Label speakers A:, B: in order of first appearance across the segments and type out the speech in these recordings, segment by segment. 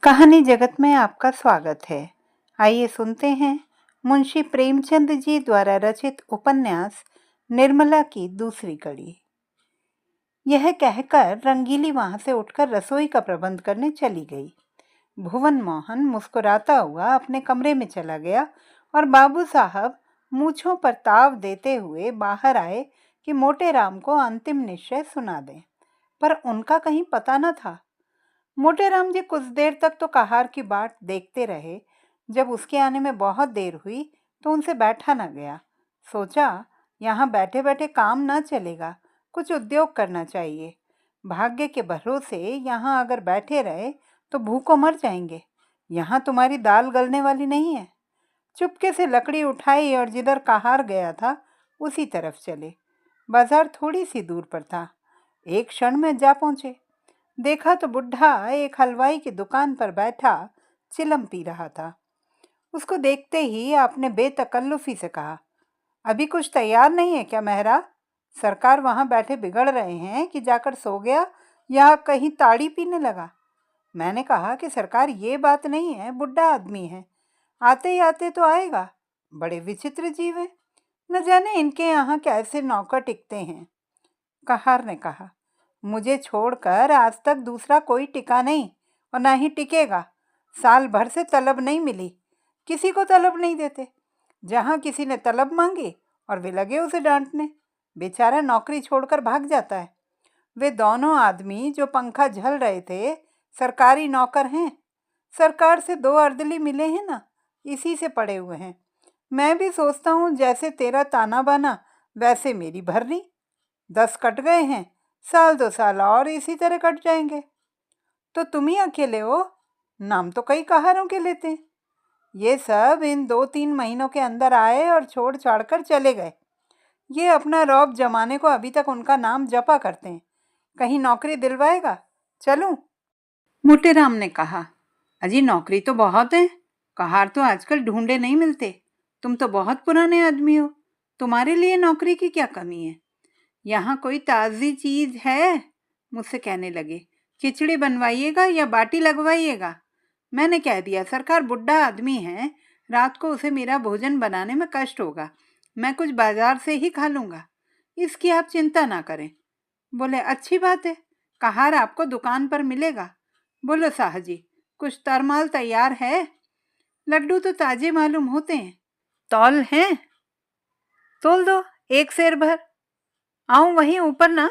A: कहानी जगत में आपका स्वागत है। आइए सुनते हैं मुंशी प्रेमचंद जी द्वारा रचित उपन्यास निर्मला की दूसरी कड़ी। यह कहकर रंगीली वहां से उठकर रसोई का प्रबंध करने चली गई। भुवन मोहन मुस्कुराता हुआ अपने कमरे में चला गया और बाबू साहब मूछों पर ताव देते हुए बाहर आए कि मोटे राम को अंतिम निश्चय सुना दें, पर उनका कहीं पता न था। मोटे राम जी कुछ देर तक तो कहार की बाट देखते रहे। जब उसके आने में बहुत देर हुई तो उनसे बैठा न गया। सोचा, यहाँ बैठे बैठे काम न चलेगा, कुछ उद्योग करना चाहिए। भाग्य के भरोसे यहाँ अगर बैठे रहे तो भूखों मर जाएंगे। यहाँ तुम्हारी दाल गलने वाली नहीं है। चुपके से लकड़ी उठाई और जिधर कहार गया था उसी तरफ चले। बाजार थोड़ी सी दूर पर था। एक क्षण में जा पहुंचे। देखा तो बुढ़ा एक हलवाई की दुकान पर बैठा चिलम पी रहा था। उसको देखते ही आपने बेतकल्लुफी से कहा, अभी कुछ तैयार नहीं है क्या मेहरा? सरकार वहां बैठे बिगड़ रहे हैं कि जाकर सो गया या कहीं ताड़ी पीने लगा? मैंने कहा कि सरकार ये बात नहीं है, बुढ़ा आदमी है, आते ही आते तो आएगा। बड़े विचित्र जीव है, न जाने इनके यहाँ कैसे नौकर टिकते हैं। कहार ने कहा, मुझे छोड़कर आज तक दूसरा कोई टिका नहीं और ना ही टिकेगा। साल भर से तलब नहीं मिली, किसी को तलब नहीं देते। जहाँ किसी ने तलब मांगी और वे लगे उसे डांटने। बेचारा नौकरी छोड़कर भाग जाता है। वे दोनों आदमी जो पंखा झल रहे थे सरकारी नौकर हैं। सरकार से 2 अर्दली मिले हैं ना, इसी से पड़े हुए हैं। मैं भी सोचता हूँ जैसे तेरा ताना बाना वैसे मेरी भरनी। 10 कट गए हैं, साल 2 साल और इसी तरह कट जाएंगे। तो तुम ही अकेले हो, नाम तो कई कहारों के लेते हैं। ये सब इन 2-3 महीनों के अंदर आए और छोड़ छाड़ कर चले गए। ये अपना रौब जमाने को अभी तक उनका नाम जपा करते हैं। कहीं नौकरी दिलवाएगा? चलूं? मोटे राम ने कहा, अजी नौकरी तो बहुत है, कहार तो आजकल ढूंढे नहीं मिलते। तुम तो बहुत पुराने आदमी हो, तुम्हारे लिए नौकरी की क्या कमी है? यहाँ कोई ताज़ी चीज है? मुझसे कहने लगे, खिचड़ी बनवाइएगा या बाटी लगवाइएगा? मैंने कह दिया, सरकार बुढ़ा आदमी है, रात को उसे मेरा भोजन बनाने में कष्ट होगा, मैं कुछ बाजार से ही खा लूँगा, इसकी आप चिंता ना करें। बोले, अच्छी बात है, कहार आपको दुकान पर मिलेगा। बोलो साहजी, कुछ तरमाल तैयार है? लड्डू तो ताजे मालूम होते हैं। तौल हैं? तोल दो, 1 सेर भर। आऊं वहीं ऊपर ना?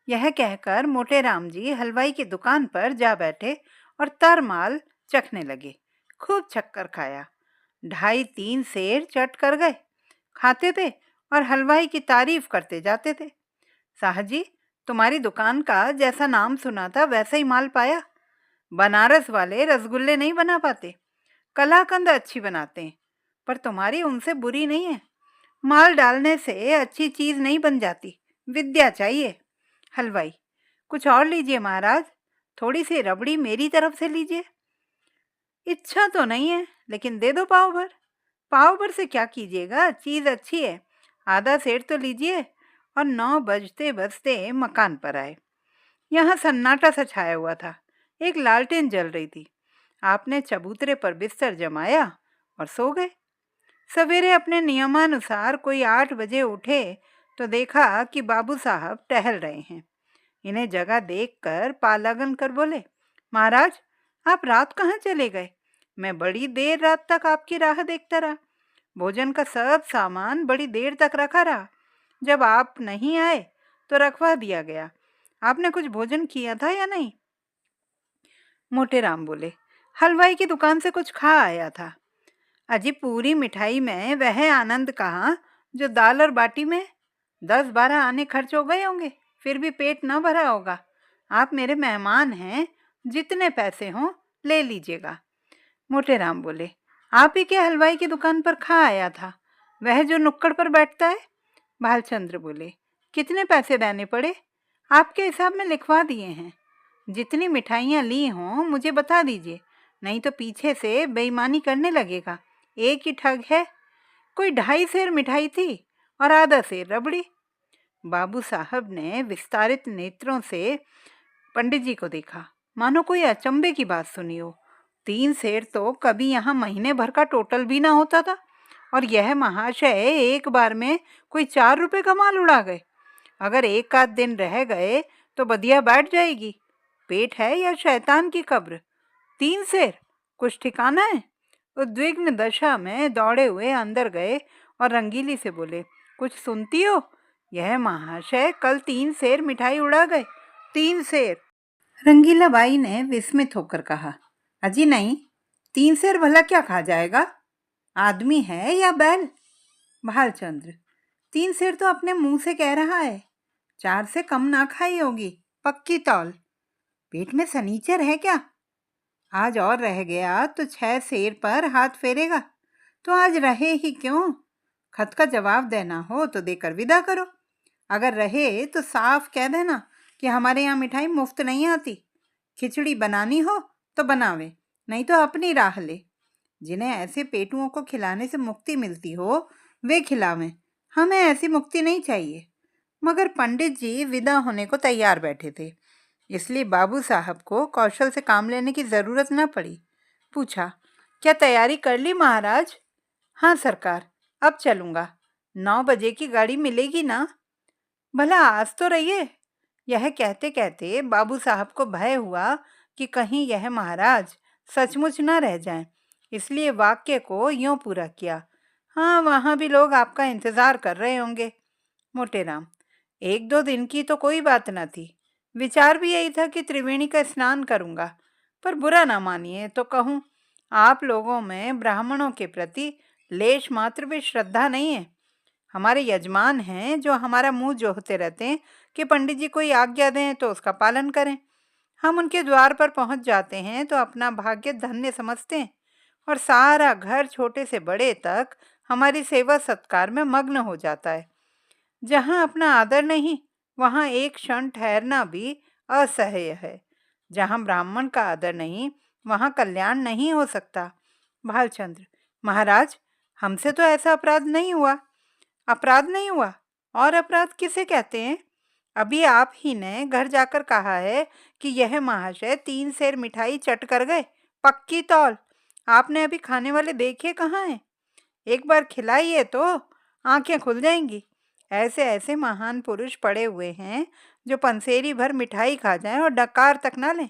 A: यह कहकर मोटे राम जी हलवाई की दुकान पर जा बैठे और तरमाल चखने लगे। खूब चक्कर खाया। 2.5-3 सेर चट कर गए। खाते थे और हलवाई की तारीफ करते जाते थे। साहजी, तुम्हारी दुकान का जैसा नाम सुना था वैसा ही माल पाया? बनारस वाले रसगुल्ले नहीं बना पाते, कलाकंद अच्छी बनाते हैं, पर तुम्हारी उनसे बुरी नहीं है। माल डालने से अच्छी चीज नहीं बन जाती, विद्या चाहिए। हलवाई, कुछ और लीजिए महाराज, थोड़ी सी रबड़ी मेरी तरफ से लीजिए। इच्छा तो नहीं है, लेकिन दे दो पाव भर। पाव भर से क्या कीजिएगा, चीज अच्छी है, आधा सेर तो लीजिए। और 9 बजते बजते मकान पर आए। यहाँ सन्नाटा सा छाया हुआ था, एक लालटेन जल रही थी। आपने चबूतरे पर बिस्तर जमाया और सो गए। सवेरे अपने नियमानुसार कोई 8 बजे उठे तो देखा कि बाबू साहब टहल रहे हैं। इन्हें जगह देखकर पालागन कर बोले, महाराज, आप रात कहाँ चले गए? मैं बड़ी देर रात तक आपकी राह देखता रहा। भोजन का सब सामान बड़ी देर तक रखा रहा। जब आप नहीं आए तो रखवा दिया गया। आपने कुछ भोजन किया था या नहीं? मोटे राम बोले, हलवाई की दुकान से कुछ खा आया था। अजी पूरी मिठाई में वह आनंद कहाँ जो दाल और बाटी में? 10-12 आने खर्च हो गए होंगे, फिर भी पेट न भरा होगा। आप मेरे मेहमान हैं, जितने पैसे हों ले लीजिएगा। मोटे राम बोले, आप ही के हलवाई की दुकान पर खा आया था, वह जो नुक्कड़ पर बैठता है? भालचंद्र बोले, कितने पैसे देने पड़े? आपके हिसाब में लिखवा दिए हैं। जितनी मिठाइयाँ ली हों मुझे बता दीजिए, नहीं तो पीछे से बेईमानी करने लगेगा। एक ही ठग है। कोई 2.5 सेर मिठाई थी और आधा सेर रबड़ी। बाबू साहब ने विस्तारित नेत्रों से पंडित जी को देखा, मानो कोई अचंभे की बात सुनी हो। 3 सेर तो कभी यहाँ महीने भर का टोटल भी ना होता था, और यह महाशय एक बार में कोई 4 रुपए का माल उड़ा गए। अगर एक आध दिन रह गए तो बदिया बैठ जाएगी। पेट है या शैतान की कब्र? 3 सेर, कुछ ठिकाना है? उद्विग्न दशा में दौड़े हुए अंदर गए और रंगीली से बोले, कुछ सुनती हो? यह महाशय कल 3 सेर मिठाई उड़ा गए। 3 सेर। रंगीला बाई ने विस्मित होकर कहा, अजी नहीं, 3 सेर भला क्या खा जाएगा? आदमी है या बैल? भालचंद्र, 3 सेर तो अपने मुंह से कह रहा है, 4 से कम ना खाई होगी, पक्की तौल। पेट में सनीचर है क्या? आज और रह गया तो 6 सेर पर हाथ फेरेगा। तो आज रहे ही क्यों? खत का जवाब देना हो तो देकर विदा करो। अगर रहे तो साफ कह देना कि हमारे यहाँ मिठाई मुफ्त नहीं आती। खिचड़ी बनानी हो तो बनावे, नहीं तो अपनी राह ले। जिन्हें ऐसे पेटुओं को खिलाने से मुक्ति मिलती हो वे खिलावें, हमें ऐसी मुक्ति नहीं चाहिए। मगर पंडित जी विदा होने को तैयार बैठे थे, इसलिए बाबू साहब को कौशल से काम लेने की जरूरत न पड़ी। पूछा, क्या तैयारी कर ली महाराज? हाँ सरकार, अब चलूंगा। 9 बजे की गाड़ी मिलेगी ना? भला आज तो रहिए। यह कहते कहते बाबू साहब को भय हुआ कि कहीं यह महाराज सचमुच न रह जाएं, इसलिए वाक्य को यूं पूरा किया, हाँ वहाँ भी लोग आपका इंतजार कर रहे होंगे। मोटेराम, 1-2 दिन की तो कोई बात न थी। विचार भी यही था कि त्रिवेणी का स्नान करूंगा, पर बुरा ना मानिए तो कहूँ, आप लोगों में ब्राह्मणों के प्रति लेश मात्र भी श्रद्धा नहीं है। हमारे यजमान हैं जो हमारा मुंह जोहते रहते हैं कि पंडित जी कोई आज्ञा दें तो उसका पालन करें। हम उनके द्वार पर पहुंच जाते हैं तो अपना भाग्य धन्य समझते हैं, और सारा घर छोटे से बड़े तक हमारी सेवा सत्कार में मग्न हो जाता है। जहाँ अपना आदर नहीं, वहाँ एक क्षण ठहरना भी असह्य है। जहाँ ब्राह्मण का आदर नहीं, वहाँ कल्याण नहीं हो सकता। भालचंद्र, महाराज, हमसे तो ऐसा अपराध नहीं हुआ। अपराध नहीं हुआ? और अपराध किसे कहते हैं? अभी आप ही ने घर जाकर कहा है कि यह महाशय 3 सेर मिठाई चट कर गए, पक्की तौल। आपने अभी खाने वाले देखे कहाँ हैं? एक बार खिलाइए तो आंखें खुल जाएंगी। ऐसे ऐसे महान पुरुष पड़े हुए हैं जो पंसेरी भर मिठाई खा जाएं और डकार तक ना लें।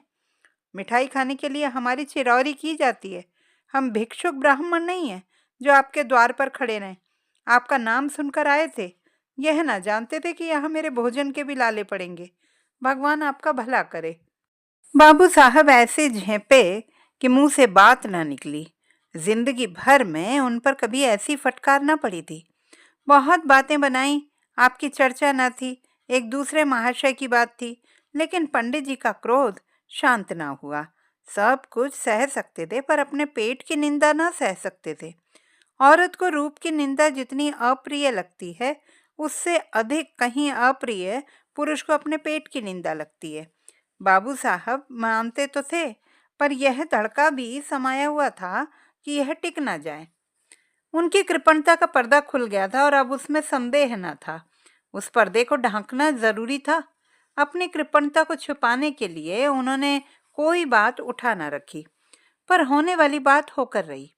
A: मिठाई खाने के लिए हमारी चिरौरी की जाती है। हम भिक्षुक ब्राह्मण नहीं हैं जो आपके द्वार पर खड़े रहें। आपका नाम सुनकर आए थे, यह ना जानते थे कि यहाँ मेरे भोजन के भी लाले पड़ेंगे। भगवान आपका भला करे। बाबू साहब ऐसे झेंपे कि मुंह से बात ना निकली। जिंदगी भर में उन पर कभी ऐसी फटकार ना पड़ी थी। बहुत बातें बनाई, आपकी चर्चा न थी, एक दूसरे महाशय की बात थी, लेकिन पंडित जी का क्रोध शांत ना हुआ। सब कुछ सह सकते थे, पर अपने पेट की निंदा ना सह सकते थे। औरत को रूप की निंदा जितनी अप्रिय लगती है, उससे अधिक कहीं अप्रिय पुरुष को अपने पेट की निंदा लगती है। बाबू साहब मानते तो थे, पर यह धड़का भी समाया हुआ था कि यह टिक ना जाए। उनकी कृपणता का पर्दा खुल गया था और अब उसमें संदेह न था। उस पर्दे को ढांकना जरूरी था। अपनी कृपणता को छुपाने के लिए उन्होंने कोई बात उठा न रखी, पर होने वाली बात होकर रही।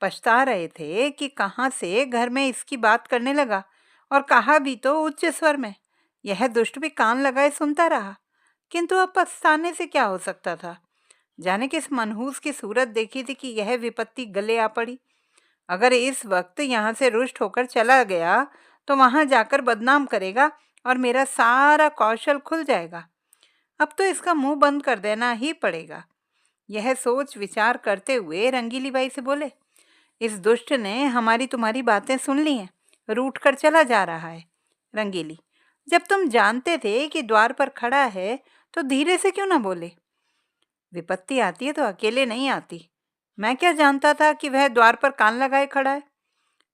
A: पछता रहे थे कि कहाँ से घर में इसकी बात करने लगा, और कहा भी तो उच्च स्वर में। यह दुष्ट भी कान लगाए सुनता रहा, किंतु अब पछताने से क्या हो सकता था? जाने किस मनहूस की सूरत देखी थी कि यह विपत्ति गले आ पड़ी। अगर इस वक्त यहाँ से रुष्ट होकर चला गया तो वहां जाकर बदनाम करेगा और मेरा सारा कौशल खुल जाएगा। अब तो इसका मुंह बंद कर देना ही पड़ेगा। यह सोच विचार करते हुए रंगीली बाई से बोले, इस दुष्ट ने हमारी तुम्हारी बातें सुन ली हैं, रूठ कर चला जा रहा है। रंगीली, जब तुम जानते थे कि द्वार पर खड़ा है तो धीरे से क्यों ना बोले? विपत्ति आती है तो अकेले नहीं आती। मैं क्या जानता था कि वह द्वार पर कान लगाए खड़ा है?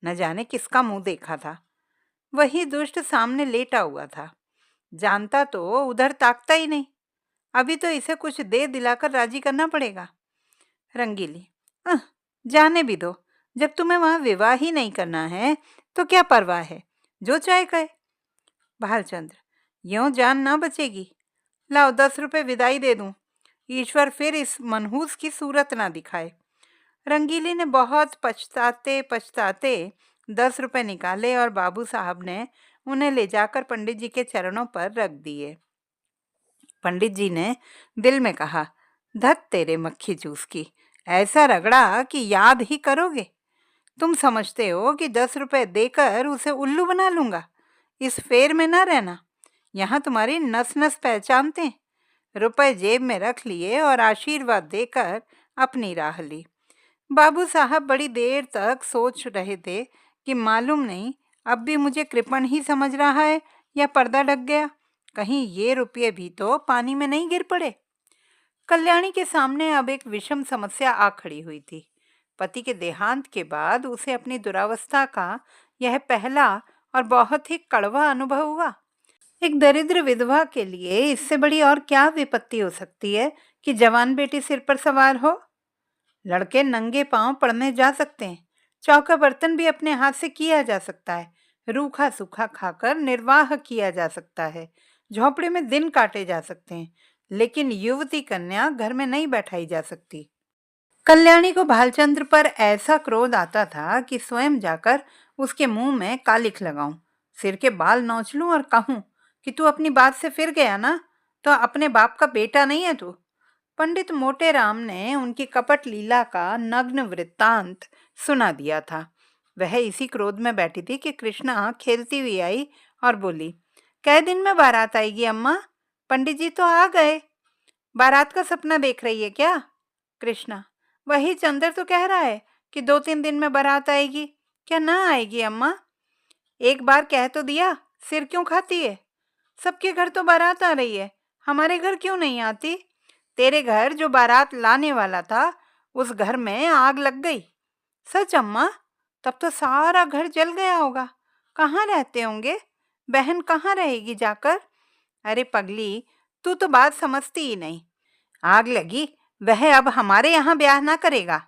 A: न जाने किसका मुंह देखा था। वही दुष्ट सामने लेटा हुआ था। जानता तो उधर ताकता ही नहीं। अभी तो इसे कुछ दे दिलाकर राजी करना पड़ेगा। रंगीली, जाने भी दो। जब तुम्हें वहां विवाह ही नहीं करना है तो क्या परवाह है, जो चाहे कहे। भालचंद्र, यूं जान ना बचेगी। लाओ 10 रुपए विदाई दे दूं। ईश्वर फिर इस मनहूस की सूरत ना दिखाए। रंगीली ने बहुत पछताते पछताते 10 रुपए निकाले और बाबू साहब ने उन्हें ले जाकर पंडित जी के चरणों पर रख दिए। पंडित जी ने दिल में कहा, धत तेरे मक्खी जूस की, ऐसा रगड़ा कि याद ही करोगे। तुम समझते हो कि 10 रुपए देकर उसे उल्लू बना लूंगा। इस फेर में ना रहना, यहाँ तुम्हारी नस नस पहचानते हैं। रुपए जेब में रख लिए और आशीर्वाद देकर अपनी राह ली। बाबू साहब बड़ी देर तक सोच रहे थे कि मालूम नहीं अब भी मुझे कृपण ही समझ रहा है या पर्दा ढक गया। कहीं ये रुपये भी तो पानी में नहीं गिर पड़े। कल्याणी के सामने अब एक विषम समस्या आ खड़ी हुई थी। पति के देहांत के बाद उसे अपनी दुरावस्था का यह पहला और बहुत ही कड़वा अनुभव हुआ। एक दरिद्र विधवा के लिए इससे बड़ी और क्या विपत्ति हो सकती है कि जवान बेटी सिर पर सवार हो। लड़के नंगे पांव पढ़ने जा सकते हैं, चौका बर्तन भी अपने हाथ से किया जा सकता है, रूखा सूखा खाकर निर्वाह किया जा सकता है, झोपड़े में दिन काटे जा सकते हैं, लेकिन युवती कन्या घर में नहीं बैठाई जा सकती। कल्याणी को भालचंद्र पर ऐसा क्रोध आता था कि स्वयं जाकर उसके मुंह में कालिख लगाऊं, सिर के बाल नोच लूं और कहूं कि तू अपनी बात से फिर गया ना, तो अपने बाप का बेटा नहीं है तू। पंडित मोटे राम ने उनकी कपट लीला का नग्न वृत्तांत सुना दिया था। वह इसी क्रोध में बैठी थी कि कृष्णा खेलती हुई आई और बोली, कै दिन में बारात आएगी अम्मा? पंडित जी तो आ गए। बारात का सपना देख रही है क्या? कृष्णा, वही चंद्र तो कह रहा है कि 2-3 दिन में बारात आएगी। क्या ना आएगी अम्मा? एक बार कह तो दिया, सिर क्यों खाती है? सबके घर तो बारात आ रही है, हमारे घर क्यों नहीं आती? तेरे घर जो बारात लाने वाला था उस घर में आग लग गई। सच अम्मा? तब तो सारा घर जल गया होगा। कहाँ रहते होंगे? बहन कहाँ रहेगी जाकर? अरे पगली, तू तो बात समझती ही नहीं। आग लगी, वह अब हमारे यहाँ ब्याह ना करेगा।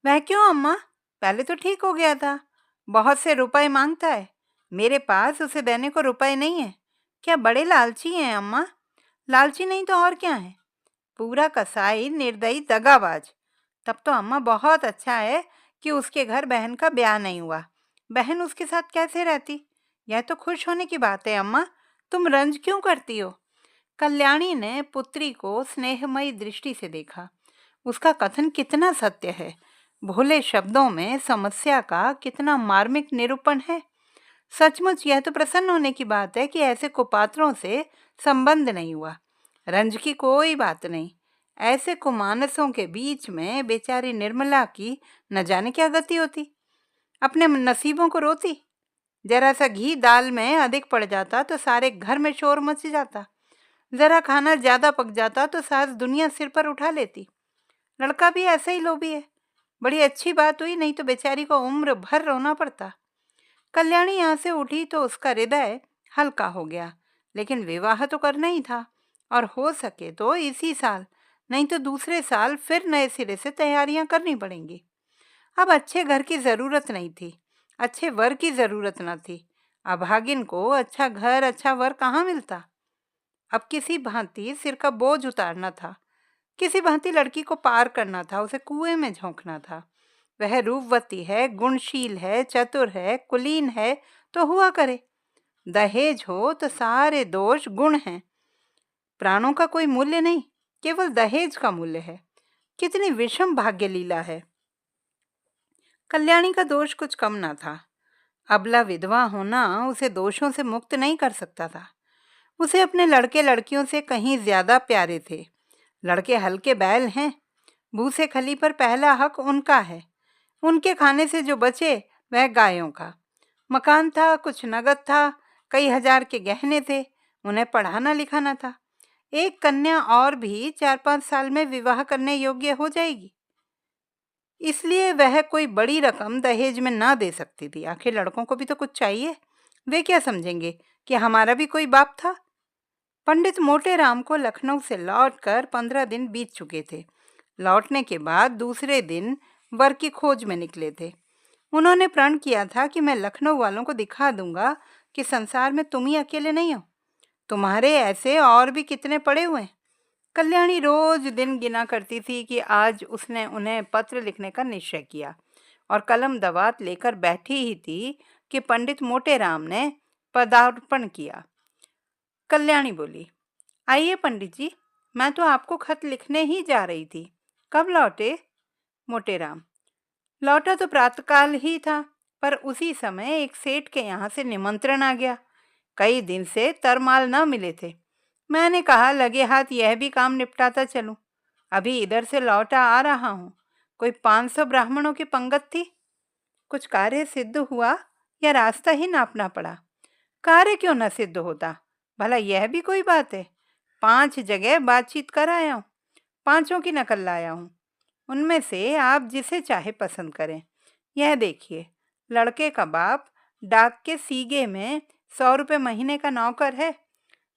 A: वह क्यों अम्मा? पहले तो ठीक हो गया था। बहुत से रुपए मांगता है, मेरे पास उसे देने को रुपए नहीं है। क्या बड़े लालची हैं अम्मा? लालची नहीं तो और क्या है? पूरा कसाई, निर्दयी, दगाबाज। तब तो अम्मा बहुत अच्छा है कि उसके घर बहन का ब्याह नहीं हुआ। बहन उसके साथ कैसे रहती? यह तो खुश होने की बात है अम्मा, तुम रंज क्यों करती हो? कल्याणी ने पुत्री को स्नेहमयी दृष्टि से देखा। उसका कथन कितना सत्य है, भोले शब्दों में समस्या का कितना मार्मिक निरूपण है। सचमुच यह तो प्रसन्न होने की बात है कि ऐसे कुपात्रों से संबंध नहीं हुआ। रंज की कोई बात नहीं। ऐसे कुमानसों के बीच में बेचारी निर्मला की न जाने क्या गति होती। अपने नसीबों को रोती। जरा सा घी दाल में अधिक पड़ जाता तो सारे घर में शोर मच जाता। जरा खाना ज्यादा पक जाता तो सारी दुनिया सिर पर उठा लेती। लड़का भी ऐसा ही लोभी है। बड़ी अच्छी बात हुई, नहीं तो बेचारी को उम्र भर रोना पड़ता। कल्याणी यहाँ से उठी तो उसका हृदय हल्का हो गया। लेकिन विवाह तो करना ही था, और हो सके तो इसी साल, नहीं तो दूसरे साल फिर नए सिरे से तैयारियां करनी पड़ेंगी। अब अच्छे घर की जरूरत नहीं थी, अच्छे वर की जरूरत न थी। अभागिन को अच्छा घर अच्छा वर कहाँ मिलता? अब किसी भांति सिर का बोझ उतारना था, किसी भांति लड़की को पार करना था, उसे कुएं में झोंकना था। वह रूपवती है, गुणशील है, चतुर है, कुलीन है तो हुआ करे। दहेज हो तो सारे दोष गुण हैं। प्राणों का कोई मूल्य नहीं, केवल दहेज का मूल्य है। कितनी विषम भाग्य लीला है। कल्याणी का दोष कुछ कम ना था। अबला विधवा होना उसे दोषों से मुक्त नहीं कर सकता था। उसे अपने लड़के लड़कियों से कहीं ज्यादा प्यारे थे। लड़के हल्के बैल हैं, भूसे खली पर पहला हक उनका है। उनके खाने से जो बचे वह गायों का। मकान था, कुछ नगद था, कई हजार के गहने थे, उन्हें पढ़ाना लिखाना था। एक कन्या और भी 4-5 साल में विवाह करने योग्य हो जाएगी। इसलिए वह कोई बड़ी रकम दहेज में ना दे सकती थी। आखिर लड़कों को भी तो कुछ चाहिए। वे क्या समझेंगे कि हमारा भी कोई बाप था? पंडित मोटे राम को लखनऊ से लौटकर 15 दिन बीत चुके थे। लौटने के बाद दूसरे दिन वर की खोज में निकले थे। उन्होंने प्रण किया था कि मैं लखनऊ वालों को दिखा दूंगा कि संसार में तुम ही अकेले नहीं हो, तुम्हारे ऐसे और भी कितने पड़े हुए हैं। कल्याणी रोज दिन गिना करती थी कि आज उसने उन्हें पत्र लिखने का निश्चय किया और कलम दवात लेकर बैठी ही थी कि पंडित मोटेराम ने पदार्पण किया। कल्याणी बोली, आइए पंडित जी, मैं तो आपको खत लिखने ही जा रही थी। कब लौटे? मोटेराम, लौटा तो प्रातःकाल ही था, पर उसी समय एक सेठ के यहाँ से निमंत्रण आ गया। कई दिन से तरमाल न मिले थे। मैंने कहा लगे हाथ यह भी काम निपटाता चलूं। अभी इधर से लौटा आ रहा हूँ। कोई 500 ब्राह्मणों की पंगत थी। कुछ कार्य सिद्ध हुआ या रास्ता ही नापना पड़ा? कार्य क्यों न सिद्ध होता? भला यह भी कोई बात है? 5 जगह बातचीत कर आया हूँ, 5 की नकल लाया हूँ। उनमें से आप जिसे चाहे पसंद करें। यह देखिए, लड़के का बाप डाक के सीगे में 100 रुपये महीने का नौकर है।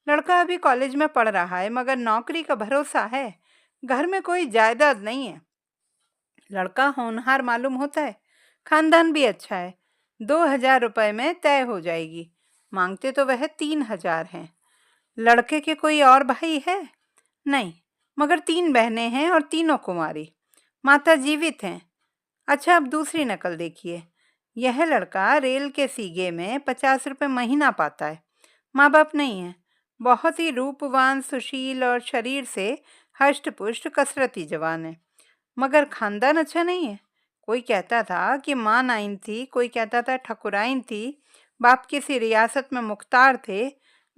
A: लड़का अभी कॉलेज में पढ़ रहा है, मगर नौकरी का भरोसा है। घर में कोई जायदाद नहीं है। लड़का होनहार मालूम होता है, खानदान भी अच्छा है। 2000 रुपये में तय हो जाएगी। मांगते तो वह 3000 हैं। लड़के के कोई और भाई है? नहीं, मगर 3 बहनें हैं और तीनों कुंवारी। माता जीवित हैं। अच्छा, अब दूसरी नकल देखिए। यह लड़का रेल के सीगे में 50 रुपये महीना पाता है। माँ बाप नहीं है। बहुत ही रूपवान, सुशील और शरीर से हष्ट पुष्ट कसरती जवान है, मगर खानदान अच्छा नहीं है। कोई कहता था कि माँ नाइन थी, कोई कहता था ठकुराइन थी, बाप किसी रियासत में मुख्तार थे।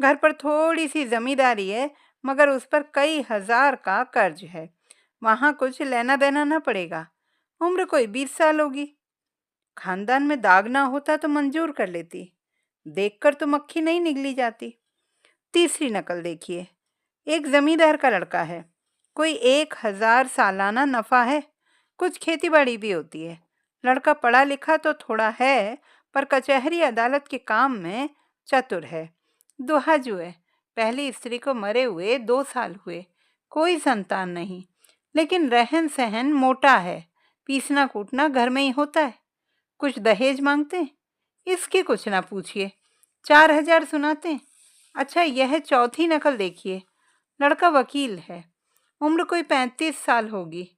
A: घर पर थोड़ी सी जमींदारी है, मगर उस पर कई हजार का कर्ज है। वहाँ कुछ लेना देना ना पड़ेगा। उम्र कोई 20 साल होगी। खानदान में दाग ना होता तो मंजूर कर लेती। देखकर तो मक्खी नहीं निगली जाती। तीसरी नकल देखिए। एक जमींदार का लड़का है। कोई 1000 सालाना नफा है। कुछ खेतीबाड़ी भी होती है। लड़का पढ़ा लिखा तो थोड़ा है, पर कचहरी अदालत के काम में चतुर है। दुहाजू है। पहली स्त्री को मरे हुए 2 साल हुए। कोई संतान नहीं, लेकिन रहन सहन मोटा है। पीसना कूटना घर में ही होता है। कुछ दहेज मांगते, इसकी कुछ ना पूछिए। 4000 सुनाते। अच्छा, यह चौथी नकल देखिए। लड़का वकील है। उम्र कोई 35 साल होगी।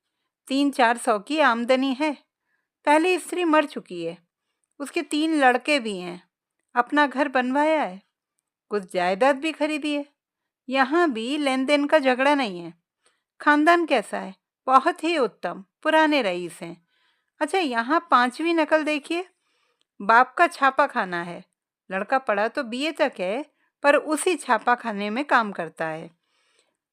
A: 300-400 की आमदनी है। पहली स्त्री मर चुकी है। उसके 3 लड़के भी हैं। अपना घर बनवाया है। कुछ जायदाद भी खरीदी है। यहाँ भी लेन देन का झगड़ा नहीं है। खानदान कैसा है? बहुत ही उत्तम, पुराने रईस हैं। अच्छा, यहाँ 5वीं नकल देखिए। बाप का छापा खाना है। लड़का पढ़ा तो बीए तक है, पर उसी छापा खाने में काम करता है।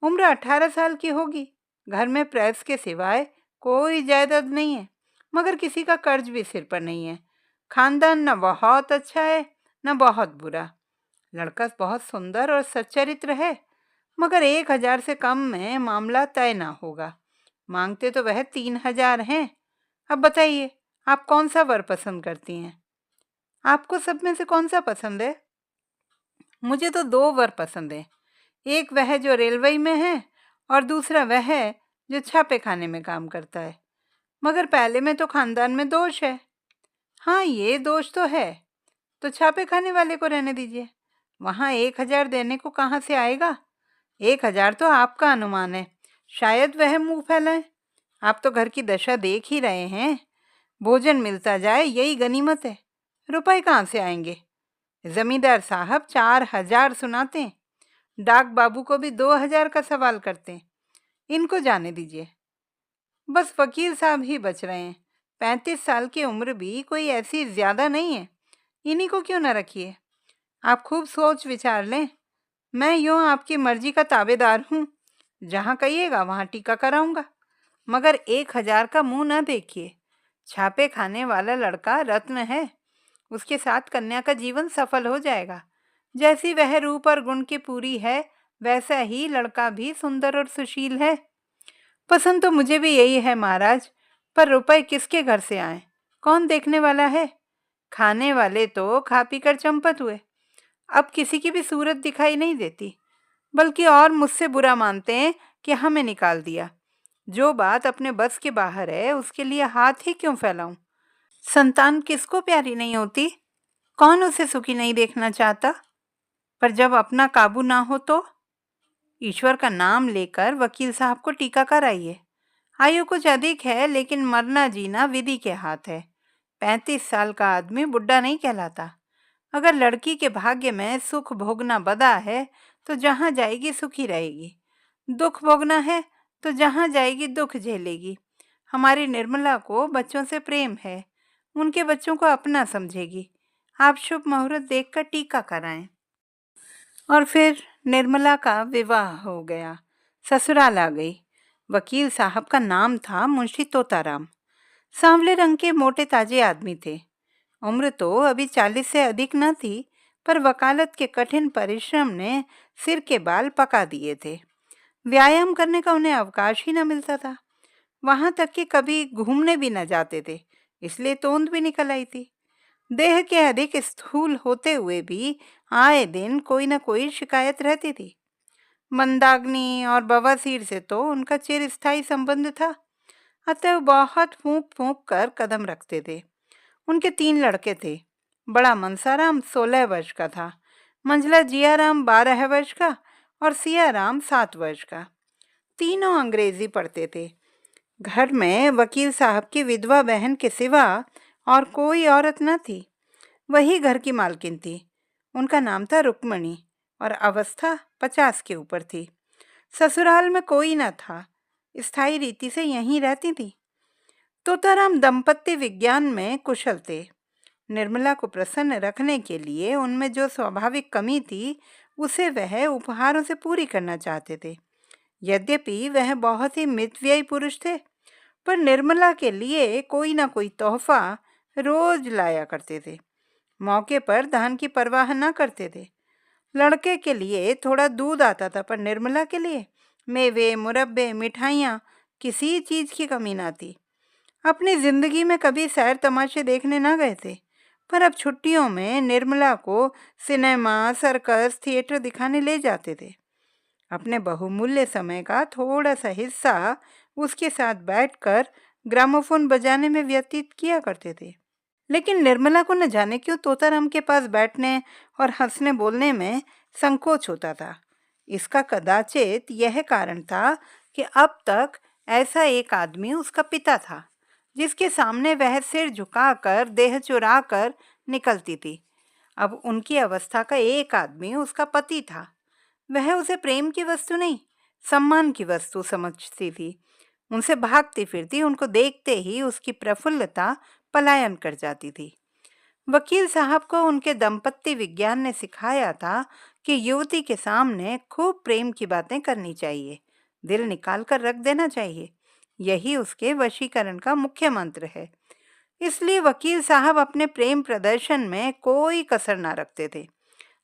A: उम्र 18 साल की होगी। घर में प्रेस के सिवाय कोई जायदाद नहीं है, मगर किसी का कर्ज भी सिर पर नहीं है। खानदान न बहुत अच्छा है न बहुत बुरा। लड़का बहुत सुंदर और सच्चरित्र है, मगर 1000 से कम में मामला तय ना होगा। मांगते तो वह 3000 हैं। अब बताइए, आप कौन सा वर पसंद करती हैं? आपको सब में से कौन सा पसंद है? मुझे तो 2 वर पसंद है। एक वह जो रेलवे में है, और दूसरा वह जो छापे खाने में काम करता है। मगर पहले में तो खानदान में दोष है। हाँ, ये दोष तो है। तो छापे खाने वाले को रहने दीजिए। वहाँ 1000 देने को कहाँ से आएगा? 1000 तो आपका अनुमान है। शायद वह मुंह फैलाए। आप तो घर की दशा देख ही रहे हैं। भोजन मिलता जाए यही गनीमत है। रुपए कहाँ से आएंगे? जमींदार साहब 4000 सुनाते। डाक बाबू को भी 2000 का सवाल करते। इनको जाने दीजिए। बस वकील साहब ही बच रहे हैं। 35 साल की उम्र भी कोई ऐसी ज्यादा नहीं है। इन्हीं को क्यों न रखिए। आप खूब सोच विचार लें। मैं यूँ आपकी मर्जी का ताबेदार हूँ। जहाँ कहिएगा वहाँ टीका कराऊंगा, मगर 1000 का मुंह न देखिए। छापे खाने वाला लड़का रत्न है। उसके साथ कन्या का जीवन सफल हो जाएगा। जैसी वह रूप और गुण की पूरी है, वैसा ही लड़का भी सुंदर और सुशील है। पसंद तो मुझे भी यही है महाराज, पर रुपए किसके घर से आए? कौन देखने वाला है? खाने वाले तो खा पी कर चंपत हुए। अब किसी की भी सूरत दिखाई नहीं देती, बल्कि और मुझसे बुरा मानते हैं कि हमें निकाल दिया। जो बात अपने बस के बाहर है, उसके लिए हाथ ही क्यों फैलाऊं? संतान किसको प्यारी नहीं होती? कौन उसे सुखी नहीं देखना चाहता? पर जब अपना काबू ना हो तो ईश्वर का नाम लेकर वकील साहब को टीका कराइए। आयु कुछ अधिक है, लेकिन मरना जीना विधि के हाथ है। 35 साल का आदमी बुढ़ा नहीं कहलाता। अगर लड़की के भाग्य में सुख भोगना बदा है तो जहाँ जाएगी सुखी रहेगी। दुख भोगना है तो जहाँ जाएगी दुख झेलेगी। हमारी निर्मला को बच्चों से प्रेम है, उनके बच्चों को अपना समझेगी। आप शुभ मुहूर्त देखकर टीका कराएं। और फिर निर्मला का विवाह हो गया, ससुराल आ गई। वकील साहब का नाम था मुंशी तोताराम। सांवले रंग के मोटे ताजे आदमी थे। उम्र तो अभी 40 से अधिक न थी, पर वकालत के कठिन परिश्रम ने सिर के बाल पका दिए थे। व्यायाम करने का उन्हें अवकाश ही न मिलता था। वहां तक कि कभी घूमने भी न जाते थे, इसलिए तोंद भी निकल आई थी। देह के अधिक स्थूल होते हुए भी आए दिन कोई न कोई शिकायत रहती थी। मंदाग्नि और बवासीर से तो उनका चिरस्थायी संबंध था, अतः बहुत फूंक फूंक कर कदम रखते थे। उनके 3 लड़के थे। बड़ा मनसाराम 16 वर्ष का था, मंझला जियाराम 12 वर्ष का और सियाराम 7 वर्ष का। तीनों अंग्रेजी पढ़ते थे। घर में वकील साहब की विधवा बहन के सिवा और कोई औरत न थी। वही घर की मालकिन थी। उनका नाम था रुक्मणी और अवस्था 50 के ऊपर थी। ससुराल में कोई न था, स्थायी रीति से यहीं रहती थी। तोताराम दंपत्ति विज्ञान में कुशल थे। निर्मला को प्रसन्न रखने के लिए उनमें जो स्वाभाविक कमी थी, उसे वह उपहारों से पूरी करना चाहते थे। यद्यपि वह बहुत ही मितव्ययी पुरुष थे, पर निर्मला के लिए कोई ना कोई तोहफा रोज लाया करते थे। मौके पर धन की परवाह न करते थे। लड़के के लिए थोड़ा दूध आता था, पर निर्मला के लिए मेवे, मुरब्बे, मिठाइयाँ, किसी चीज़ की कमी ना थी। अपनी जिंदगी में कभी सैर तमाशे देखने ना गए थे, पर अब छुट्टियों में निर्मला को सिनेमा, सर्कस, थिएटर दिखाने ले जाते थे। अपने बहुमूल्य समय का थोड़ा सा हिस्सा उसके साथ बैठकर ग्रामोफोन बजाने में व्यतीत किया करते थे। लेकिन निर्मला को न जाने क्यों तोताराम के पास बैठने और हंसने बोलने में संकोच होता था। इसका कदाचित यह कारण था कि अब तक ऐसा एक आदमी उसका पिता था, जिसके सामने वह सिर झुकाकर देह चुराकर निकलती थी। अब उनकी अवस्था का एक आदमी उसका पति था। वह उसे प्रेम की वस्तु नहीं, सम्मान की वस्तु समझती थी। उनसे भागती फिरती उनको देखते ही उसकी प्रफुल्लता पलायन कर जाती थी। वकील साहब को उनके दंपत्ति विज्ञान ने सिखाया था कि युवती के सामने खूब प्रेम की बातें करनी चाहिए, दिल निकाल कर रख देना चाहिए। यही उसके वशीकरण का मुख्य मंत्र है। इसलिए वकील साहब अपने प्रेम प्रदर्शन में कोई कसर ना रखते थे।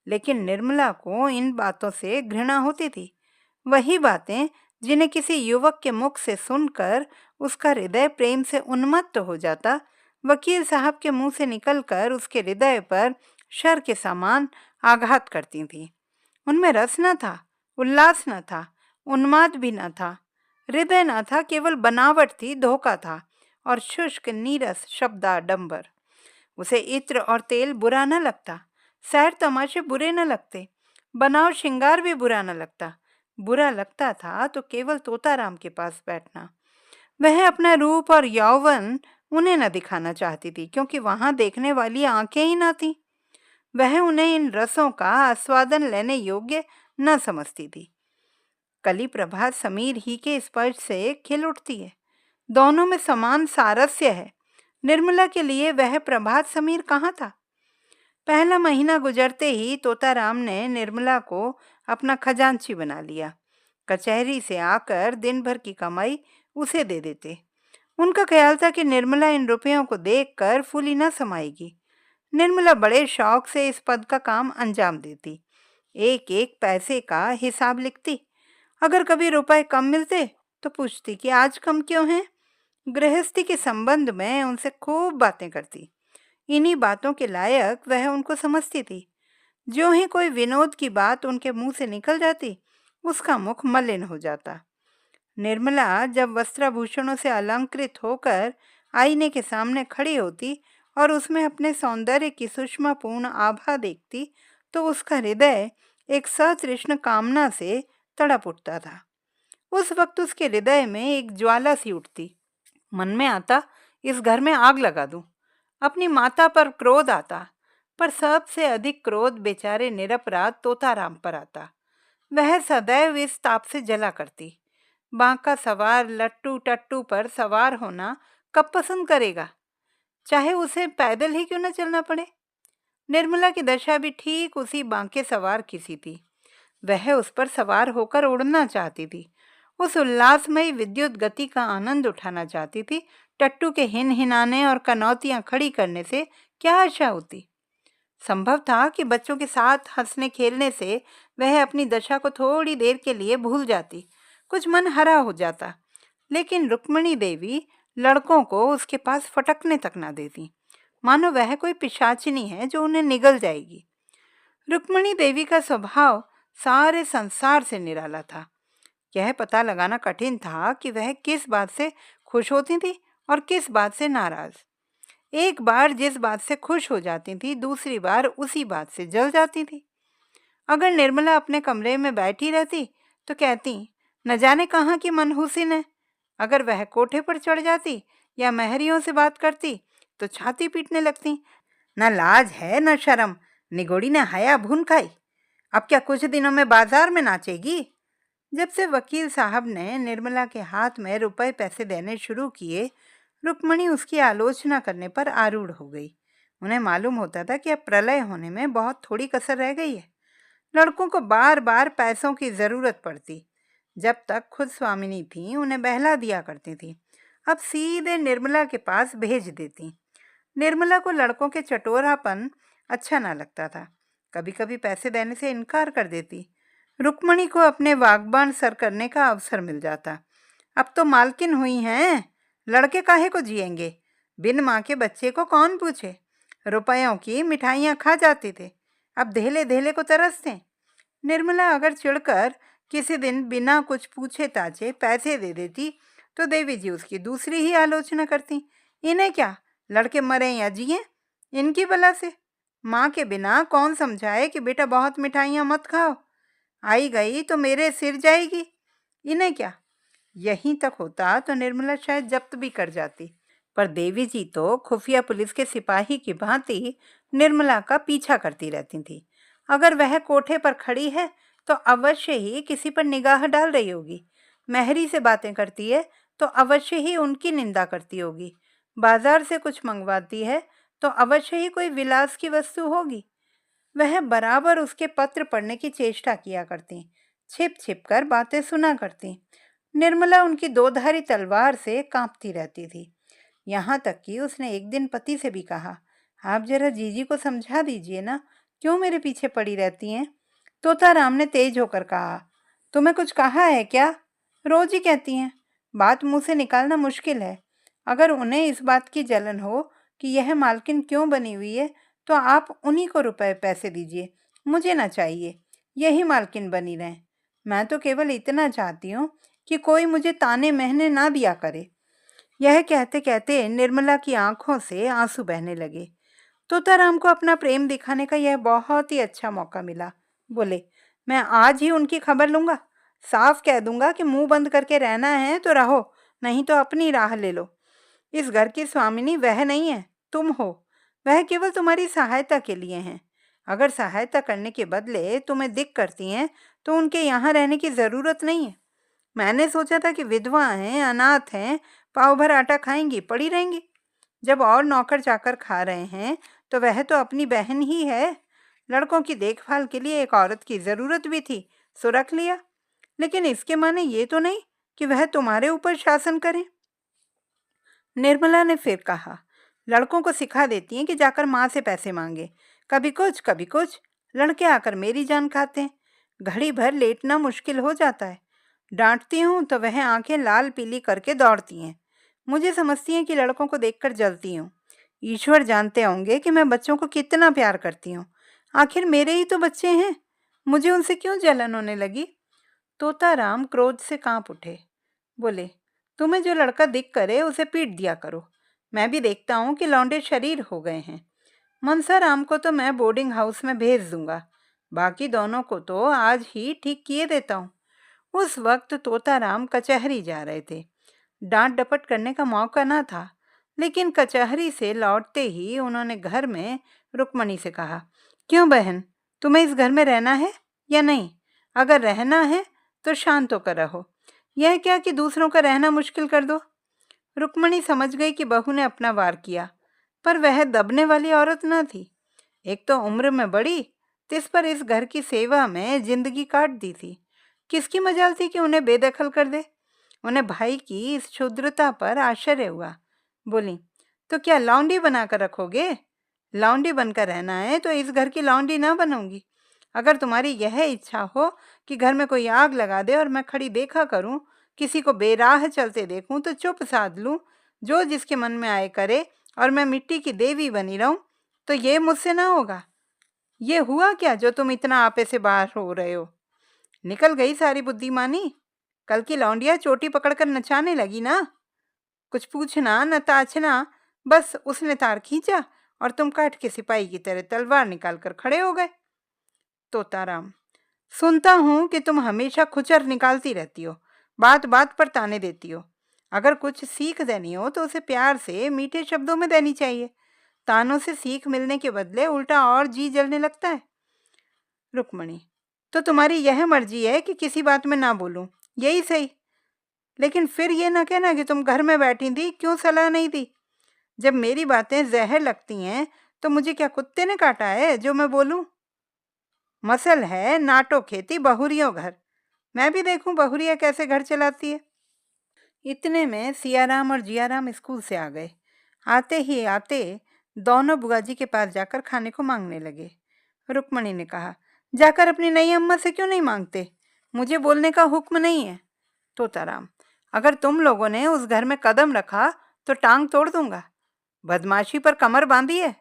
A: लेकिन निर्मला को इन बातों से घृणा होती थी। वही बातें जिन्हें किसी युवक के मुख से सुनकर उसका हृदय प्रेम से उन्मत्त हो जाता, वकील साहब के मुंह से निकलकर उसके हृदय पर शर के समान आघात करती थीं। उनमें रस न था, उल्लास न था, उन्माद भी न था, हृदय न था, केवल बनावट थी, धोखा था और शुष्क नीरस शब्दाडंबर। उसे इत्र और तेल बुरा न लगता, सैर तमाशे बुरे न लगते, बनाव श्रृंगार भी बुरा न लगता। बुरा लगता था तो केवल तोताराम के पास बैठना। वह अपना रूप और यौवन उन्हें न दिखाना चाहती थी, क्योंकि वहां देखने वाली आंखें ही न थी। वह उन्हें इन रसों का आस्वादन लेने योग्य न समझती थी। कली प्रभात समीर ही के स्पर्श से खिल उठती है। दोनों में समान सारस्य है। निर्मला के लिए वह प्रभात समीर कहाँ था? पहला महीना गुजरते ही तोताराम ने निर्मला को अपना खजांची बना लिया। कचहरी से आकर दिन भर की कमाई उसे दे देते। उनका ख्याल था कि निर्मला इन रुपयों को देखकर फूली न समाएगी। निर्मला बड़े शौक से इस पद का काम अंजाम देती। एक एक पैसे का हिसाब लिखती। अगर कभी रुपए कम मिलते तो पूछती कि आज कम क्यों हैं। गृहस्थी के संबंध में उनसे खूब बातें करती। इन्हीं बातों के लायक वह उनको समझती थी। जो ही कोई विनोद की बात उनके मुंह से निकल जाती, उसका मुख मलिन हो जाता। निर्मला जब वस्त्राभूषणों से अलंकृत होकर आईने के सामने खड़ी होती और उसमें अपने सौंदर्य की सुषमापूर्ण आभा देखती, तो उसका हृदय एक सतृष्ण कामना से तड़प उठता था। उस वक्त उसके हृदय में एक ज्वाला सी उठती। मन में आता, इस घर में आग लगा दूं। अपनी माता पर क्रोध आता, पर सबसे अधिक क्रोध बेचारे निरपराध तोताराम पर आता। वह सदैव इस ताप से जला करती। बांका सवार लट्टू टट्टू पर सवार होना कब पसंद करेगा, चाहे उसे पैदल ही क्यों न चलना पड़े। निर्मला की दशा भी ठीक उसी बांके सवार की सी थी। वह उस पर सवार होकर उड़ना चाहती थी, उस उल्लासमयी विद्युत गति का आनंद उठाना चाहती थी। टट्टू के हिन हिनाने और कनौतियां खड़ी करने से क्या आशा होती। संभव था कि बच्चों के साथ हंसने खेलने से वह अपनी दशा को थोड़ी देर के लिए भूल जाती, कुछ मन हरा हो जाता। लेकिन रुक्मिणी देवी लड़कों को उसके पास फटकने तक ना देती, मानो वह कोई पिशाचिनी है जो उन्हें निगल जाएगी। रुक्मिणी देवी का स्वभाव सारे संसार से निराला था। यह पता लगाना कठिन था कि वह किस बात से खुश होती थी और किस बात से नाराज। एक बार जिस बात से खुश हो जाती थी, दूसरी बार उसी बात से जल जाती थी। अगर निर्मला अपने कमरे में बैठी रहती तो कहती, न जाने कहाँ की मनहूसिन है। अगर वह कोठे पर चढ़ जाती या महरियों से बात करती तो छाती पीटने लगती। न लाज है न शर्म, निगोड़ी ने हया भून खाई। अब क्या कुछ दिनों में बाजार में नाचेगी। जब से वकील साहब ने निर्मला के हाथ में रुपए पैसे देने शुरू किए, रुक्मिणी उसकी आलोचना करने पर आरूढ़ हो गई। उन्हें मालूम होता था कि अब प्रलय होने में बहुत थोड़ी कसर रह गई है। लड़कों को बार बार पैसों की जरूरत पड़ती। जब तक खुद स्वामिनी थी उन्हें बहला दिया करती थी, अब सीधे निर्मला के पास भेज देती। निर्मला को लड़कों के चटोरापन अच्छा ना लगता था, कभी कभी पैसे देने से इनकार कर देती। रुक्मिणी को अपने वागबान सर करने का अवसर मिल जाता। अब तो मालकिन हुई हैं, लड़के काहे को जिएंगे। बिन माँ के बच्चे को कौन पूछे। रुपयों की मिठाइयाँ खा जाते थे, अब धेले धेले को तरसते। निर्मला अगर चिढ़कर किसी दिन बिना कुछ पूछे ताचे पैसे दे देती तो देवी जी उसकी दूसरी ही आलोचना करती। इन्हें क्या, लड़के मरे या जिए, इनकी बला से। माँ के बिना कौन समझाए कि बेटा बहुत मिठाइयाँ मत खाओ, आई गई तो मेरे सिर जाएगी। इन्हें क्या। यहीं तक होता तो निर्मला शायद जब्त भी कर जाती, पर देवी जी तो खुफिया पुलिस के सिपाही की भांति निर्मला का पीछा करती रहती थी। अगर वह कोठे पर खड़ी है तो अवश्य ही किसी पर निगाह डाल रही होगी। महरी से बातें करती है तो अवश्य ही उनकी निंदा करती होगी। बाजार से कुछ मंगवाती है तो अवश्य ही कोई विलास की वस्तु होगी। वह बराबर उसके पत्र पढ़ने की चेष्टा किया करती, छिप छिप कर बातें सुना करती। निर्मला उनकी दोधारी तलवार से कांपती रहती थी। यहाँ तक कि उसने एक दिन पति से भी कहा, आप जरा जीजी को समझा दीजिए ना, क्यों मेरे पीछे पड़ी रहती हैं। तोताराम ने तेज होकर कहा, तुम्हें कुछ कहा है क्या। रोज ही कहती हैं, बात मुंह से निकालना मुश्किल है। अगर उन्हें इस बात की जलन हो कि यह मालकिन क्यों बनी हुई है तो आप उन्हीं को रुपए पैसे दीजिए, मुझे ना चाहिए। यही मालकिन बनी रहे। मैं तो केवल इतना चाहती हूँ कि कोई मुझे ताने महने ना दिया करे। यह कहते कहते निर्मला की आंखों से आंसू बहने लगे। तोताराम को अपना प्रेम दिखाने का यह बहुत ही अच्छा मौका मिला। बोले, मैं आज ही उनकी खबर लूंगा। साफ कह दूंगा कि मुंह बंद करके रहना है तो रहो, नहीं तो अपनी राह ले लो। इस घर की स्वामिनी वह नहीं है, तुम हो। वह केवल तुम्हारी सहायता के लिए हैं। अगर सहायता करने के बदले तुम्हें दिक करती हैं तो उनके यहाँ रहने की ज़रूरत नहीं है। मैंने सोचा था कि विधवा हैं, अनाथ हैं, पाव भर आटा खाएंगी, पड़ी रहेंगी। जब और नौकर चाकर खा रहे हैं तो वह तो अपनी बहन ही है। लड़कों की देखभाल के लिए एक औरत की ज़रूरत भी थी, सो रख लिया। लेकिन इसके माने ये तो नहीं कि वह तुम्हारे ऊपर शासन करें। निर्मला ने फिर कहा, लड़कों को सिखा देती हैं कि जाकर माँ से पैसे मांगे, कभी कुछ कभी कुछ। लड़के आकर मेरी जान खाते हैं। घड़ी भर लेटना मुश्किल हो जाता है। डांटती हूँ तो वह आंखें लाल पीली करके दौड़ती हैं। मुझे समझती हैं कि लड़कों को देखकर जलती हूँ। ईश्वर जानते होंगे कि मैं बच्चों को कितना प्यार करती हूँ। आखिर मेरे ही तो बच्चे हैं, मुझे उनसे क्यों जलन होने लगी। तोताराम क्रोध से कांप उठे। बोले, तुम्हें जो लड़का दिख करे उसे पीट दिया करो। मैं भी देखता हूँ कि लौंडे शरीर हो गए हैं। मनसा राम को तो मैं बोर्डिंग हाउस में भेज दूंगा, बाकी दोनों को तो आज ही ठीक किए देता हूँ। उस वक्त तोताराम कचहरी जा रहे थे। डांट डपट करने का मौका न था, लेकिन कचहरी से लौटते ही उन्होंने घर में रुक्मणी से कहा, क्यों बहन, तुम्हें इस घर में रहना है या नहीं? अगर रहना है तो शांत होकर रहो, यह क्या कि दूसरों का रहना मुश्किल कर दो। रुक्मणी समझ गई कि बहू ने अपना वार किया, पर वह दबने वाली औरत न थी। एक तो उम्र में बड़ी, तिस पर इस घर की सेवा में जिंदगी काट दी थी। किसकी मजाल थी कि उन्हें बेदखल कर दे। उन्हें भाई की इस क्षुद्रता पर आश्चर्य हुआ। बोली, तो क्या लौंडी बनाकर रखोगे? लौंडी बनकर रहना है तो इस घर की लौंडी ना बनूंगी। अगर तुम्हारी यह इच्छा हो कि घर में कोई आग लगा दे और मैं खड़ी देखा करूं, किसी को बेराह चलते देखूं तो चुप साध लूं, जो जिसके मन में आए करे, और मैं मिट्टी की देवी बनी रहूं, तो ये मुझसे ना होगा। ये हुआ क्या जो तुम इतना आपे से बाहर हो रहे हो? निकल गई सारी बुद्धिमानी। कल की लौंडिया चोटी पकड़कर नचाने लगी ना, कुछ पूछना न ताछना, बस उसने तार खींचा और तुम काठ के सिपाही की तरह तलवार निकाल कर खड़े हो गए। तोताराम, सुनता हूं कि तुम हमेशा खुचर निकालती रहती हो, बात बात पर ताने देती हो। अगर कुछ सीख देनी हो तो उसे प्यार से मीठे शब्दों में देनी चाहिए। तानों से सीख मिलने के बदले उल्टा और जी जलने लगता है। रुक्मणी, तो तुम्हारी यह मर्जी है कि किसी बात में ना बोलूं, यही सही। लेकिन फिर ये ना कहना कि तुम घर में बैठी थी, क्यों सलाह नहीं दी? जब मेरी बातें जहर लगती हैं तो मुझे क्या कुत्ते ने काटा है जो मैं बोलूं? मसल है नाटो खेती बहुरियों घर, मैं भी देखूं बहुरिया कैसे घर चलाती है। इतने में सियाराम और जियाराम स्कूल से आ गए। आते ही आते दोनों बुआ जी के पास जाकर खाने को मांगने लगे। रुक्मणी ने कहा, जाकर अपनी नई अम्मा से क्यों नहीं मांगते? मुझे बोलने का हुक्म नहीं है। तोताराम, अगर तुम लोगों ने उस घर में कदम रखा तो टांग तोड़ दूंगा। बदमाशी पर कमर बांधी है।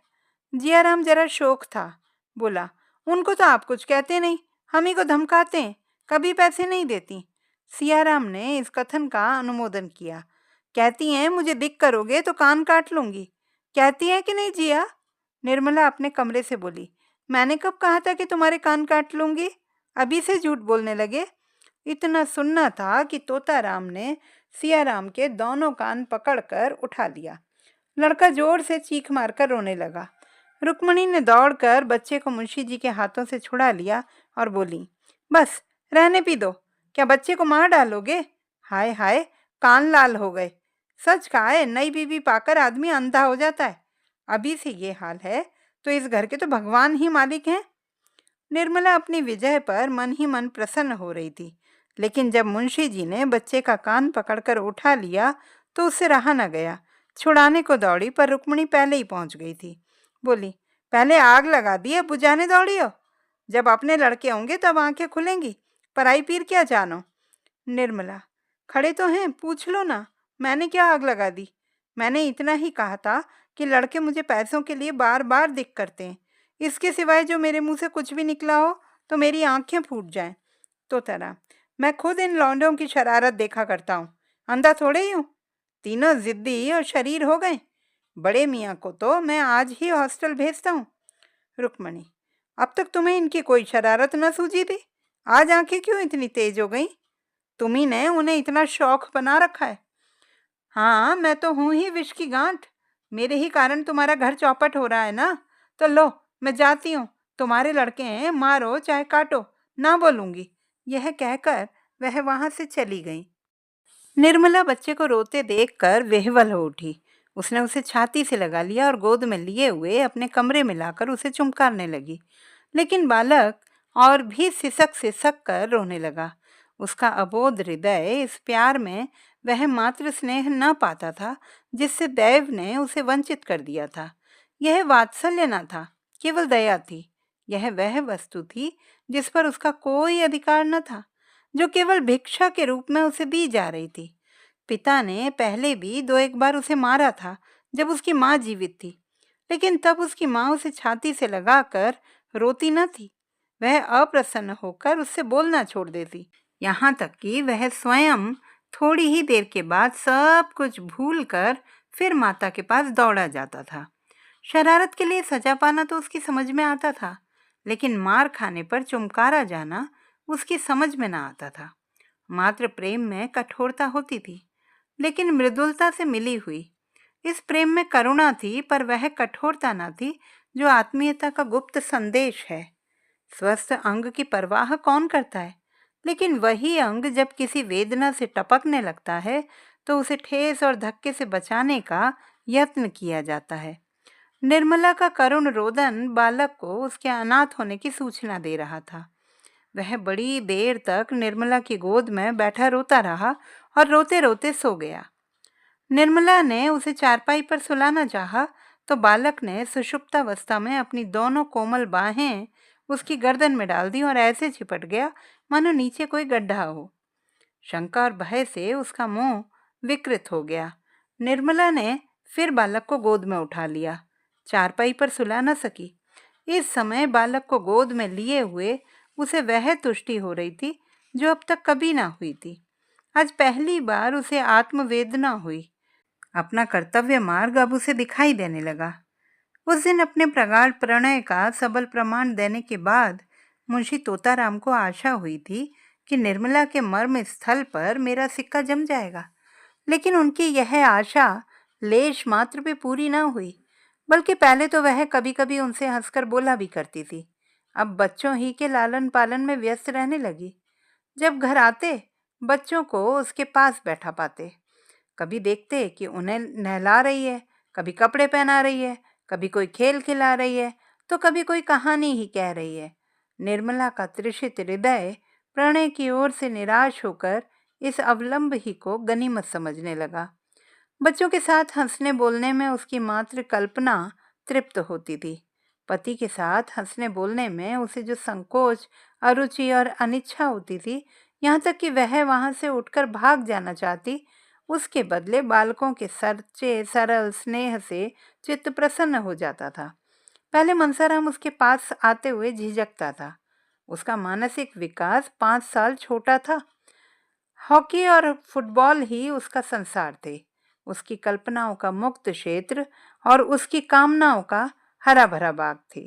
A: जियाराम जरा शौक था, बोला, उनको तो आप कुछ कहते नहीं, हम ही को धमकाते हैं, कभी पैसे नहीं देती। सियाराम ने इस कथन का अनुमोदन किया। कहती हैं मुझे दिक करोगे तो कान काट लूंगी, कहती हैं कि नहीं जिया? निर्मला अपने कमरे से बोली, मैंने कब कहा था कि तुम्हारे कान काट लूंगी? अभी से झूठ बोलने लगे। इतना सुनना था कि तोताराम ने सियाराम के दोनों कान पकड़कर उठा लिया। लड़का जोर से चीख मारकर रोने लगा। रुक्मणी ने दौड़कर बच्चे को मुंशी जी के हाथों से छुड़ा लिया और बोली, बस रहने भी दो, क्या बच्चे को मार डालोगे? हाय हाय, कान लाल हो गए। सच कहा है, नई बीवी पाकर आदमी अंधा हो जाता है। अभी से ये हाल है तो इस घर के तो भगवान ही मालिक हैं। निर्मला अपनी विजय पर मन ही मन प्रसन्न हो रही थी, लेकिन जब मुंशी जी ने बच्चे का कान पकड़कर उठा लिया तो उससे रहा न गया। छुड़ाने को दौड़ी पर रुक्मणी पहले ही पहुंच गई थी। बोली, पहले आग लगा दी, अब बुझाने दौड़ी हो? जब अपने लड़के होंगे तब आंखें खुलेंगी, पराई पीर क्या जानो। निर्मला, खड़े तो हैं, पूछ लो ना, मैंने क्या आग लगा दी? मैंने इतना ही कहा था कि लड़के मुझे पैसों के लिए बार बार दिक करते हैं, इसके सिवाय जो मेरे मुंह से कुछ भी निकला हो तो मेरी आंखें फूट जाएं। तो तरह मैं खुद इन लौंडों की शरारत देखा करता हूँ, अंधा थोड़े ही हूँ। तीनों जिद्दी और शरीर हो गए। बड़े मियाँ को तो मैं आज ही हॉस्टल भेजता हूँ। रुक्मणी, अब तक तुम्हें इनकी कोई शरारत न सूझी थी, आज आंखें क्यों इतनी तेज हो गई? तुम्ही ने उन्हें इतना शौक बना रखा है। हाँ, मैं तो हूं ही विष की गांठ, मेरे ही कारण तुम्हारा घर चौपट हो रहा है ना। तो लो, मैं जाती हूँ, तुम्हारे लड़के हैं, मारो चाहे काटो, ना बोलूंगी। यह कहकर वह वहां से चली गई। निर्मला बच्चे को रोते देखकर विह्वल हो उठी। उसने उसे छाती से लगा लिया और गोद में लिए हुए अपने कमरे में लाकर उसे चुमकारने लगी। लेकिन बालक और भी सिसक सिसक कर रोने लगा। उसका अबोध हृदय इस प्यार में वह मातृ स्नेह न पाता था जिससे दैव ने उसे वंचित कर दिया था। यह वात्सल्य न था, केवल दया थी। यह वह वस्तु थी जिस पर उसका कोई अधिकार न था, जो केवल भिक्षा के रूप में उसे दी जा रही थी। पिता ने पहले भी दो एक बार उसे मारा था जब उसकी माँ जीवित थी, लेकिन तब उसकी माँ उसे छाती से लगाकर रोती न थी। वह अप्रसन्न होकर उससे बोलना छोड़ देती, यहाँ तक कि वह स्वयं थोड़ी ही देर के बाद सब कुछ भूलकर फिर माता के पास दौड़ा जाता था। शरारत के लिए सजा पाना तो उसकी समझ में आता था, लेकिन मार खाने पर चुमकारा जाना उसकी समझ में ना आता था। मात्र प्रेम में कठोरता होती थी, लेकिन मृदुलता से मिली हुई। इस प्रेम में करुणा थी, पर वह कठोरता न थी जो आत्मीयता का गुप्त संदेश है। स्वस्थ अंग की परवाह कौन करता है, लेकिन वही अंग जब किसी वेदना से टपकने लगता है तो उसे ठेस और धक्के से बचाने का यत्न किया जाता है। निर्मला का करुण रोदन बालक को उसके अनाथ होने की सूचना दे रहा था। वह बड़ी देर तक निर्मला की गोद में बैठा रोता रहा और रोते रोते सो गया। निर्मला ने उसे चारपाई पर सुलाना चाहा तो बालक ने सुषुप्तावस्था में अपनी दोनों कोमल बाहें उसकी गर्दन में डाल दी और ऐसे चिपट गया मानो नीचे कोई गड्ढा हो। शंका और भय से उसका मुंह विकृत हो गया। निर्मला ने फिर बालक को गोद में उठा लिया। चारपाई पर सुला न सकी। इस समय बालक को गोद में लिए हुए उसे वह तुष्टि हो रही थी जो अब तक कभी ना हुई थी। आज पहली बार उसे आत्मवेदना हुई। अपना कर्तव्य मार्ग अब उसे दिखाई देने लगा। उस दिन अपने प्रगाढ़ प्रणय का सबल प्रमाण देने के बाद मुंशी तोताराम को आशा हुई थी कि निर्मला के मर्म स्थल पर मेरा सिक्का जम जाएगा, लेकिन उनकी यह आशा लेश मात्र भी पूरी न हुई। बल्कि पहले तो वह कभी कभी उनसे हंसकर बोला भी करती थी, अब बच्चों ही के लालन पालन में व्यस्त रहने लगी। जब घर आते बच्चों को उसके पास बैठा पाते, कभी देखते कि उन्हें नहला रही है, कभी कपड़े पहना रही है, कभी कोई खेल खिला रही है, तो कभी कोई कहानी ही कह रही है। निर्मला का तृषित हृदय प्रणय की ओर से निराश होकर इस अवलंब ही को गनीमत समझने लगा। बच्चों के साथ हंसने बोलने में उसकी मात्र कल्पना तृप्त होती थी। पति के साथ हंसने बोलने में उसे जो संकोच, अरुचि और अनिच्छा होती थी, यहाँ तक कि वह वहां से उठकर भाग जाना चाहती, उसके बदले बालकों के सच्चे सरल स्नेह से चित्त प्रसन्न हो जाता था। पहले मनसाराम उसके पास आते हुए झिझकता था। उसका मानसिक विकास 5 साल छोटा था। हॉकी और फुटबॉल ही उसका संसार थे, उसकी कल्पनाओं का मुक्त क्षेत्र और उसकी कामनाओं का हरा भरा बाग थे।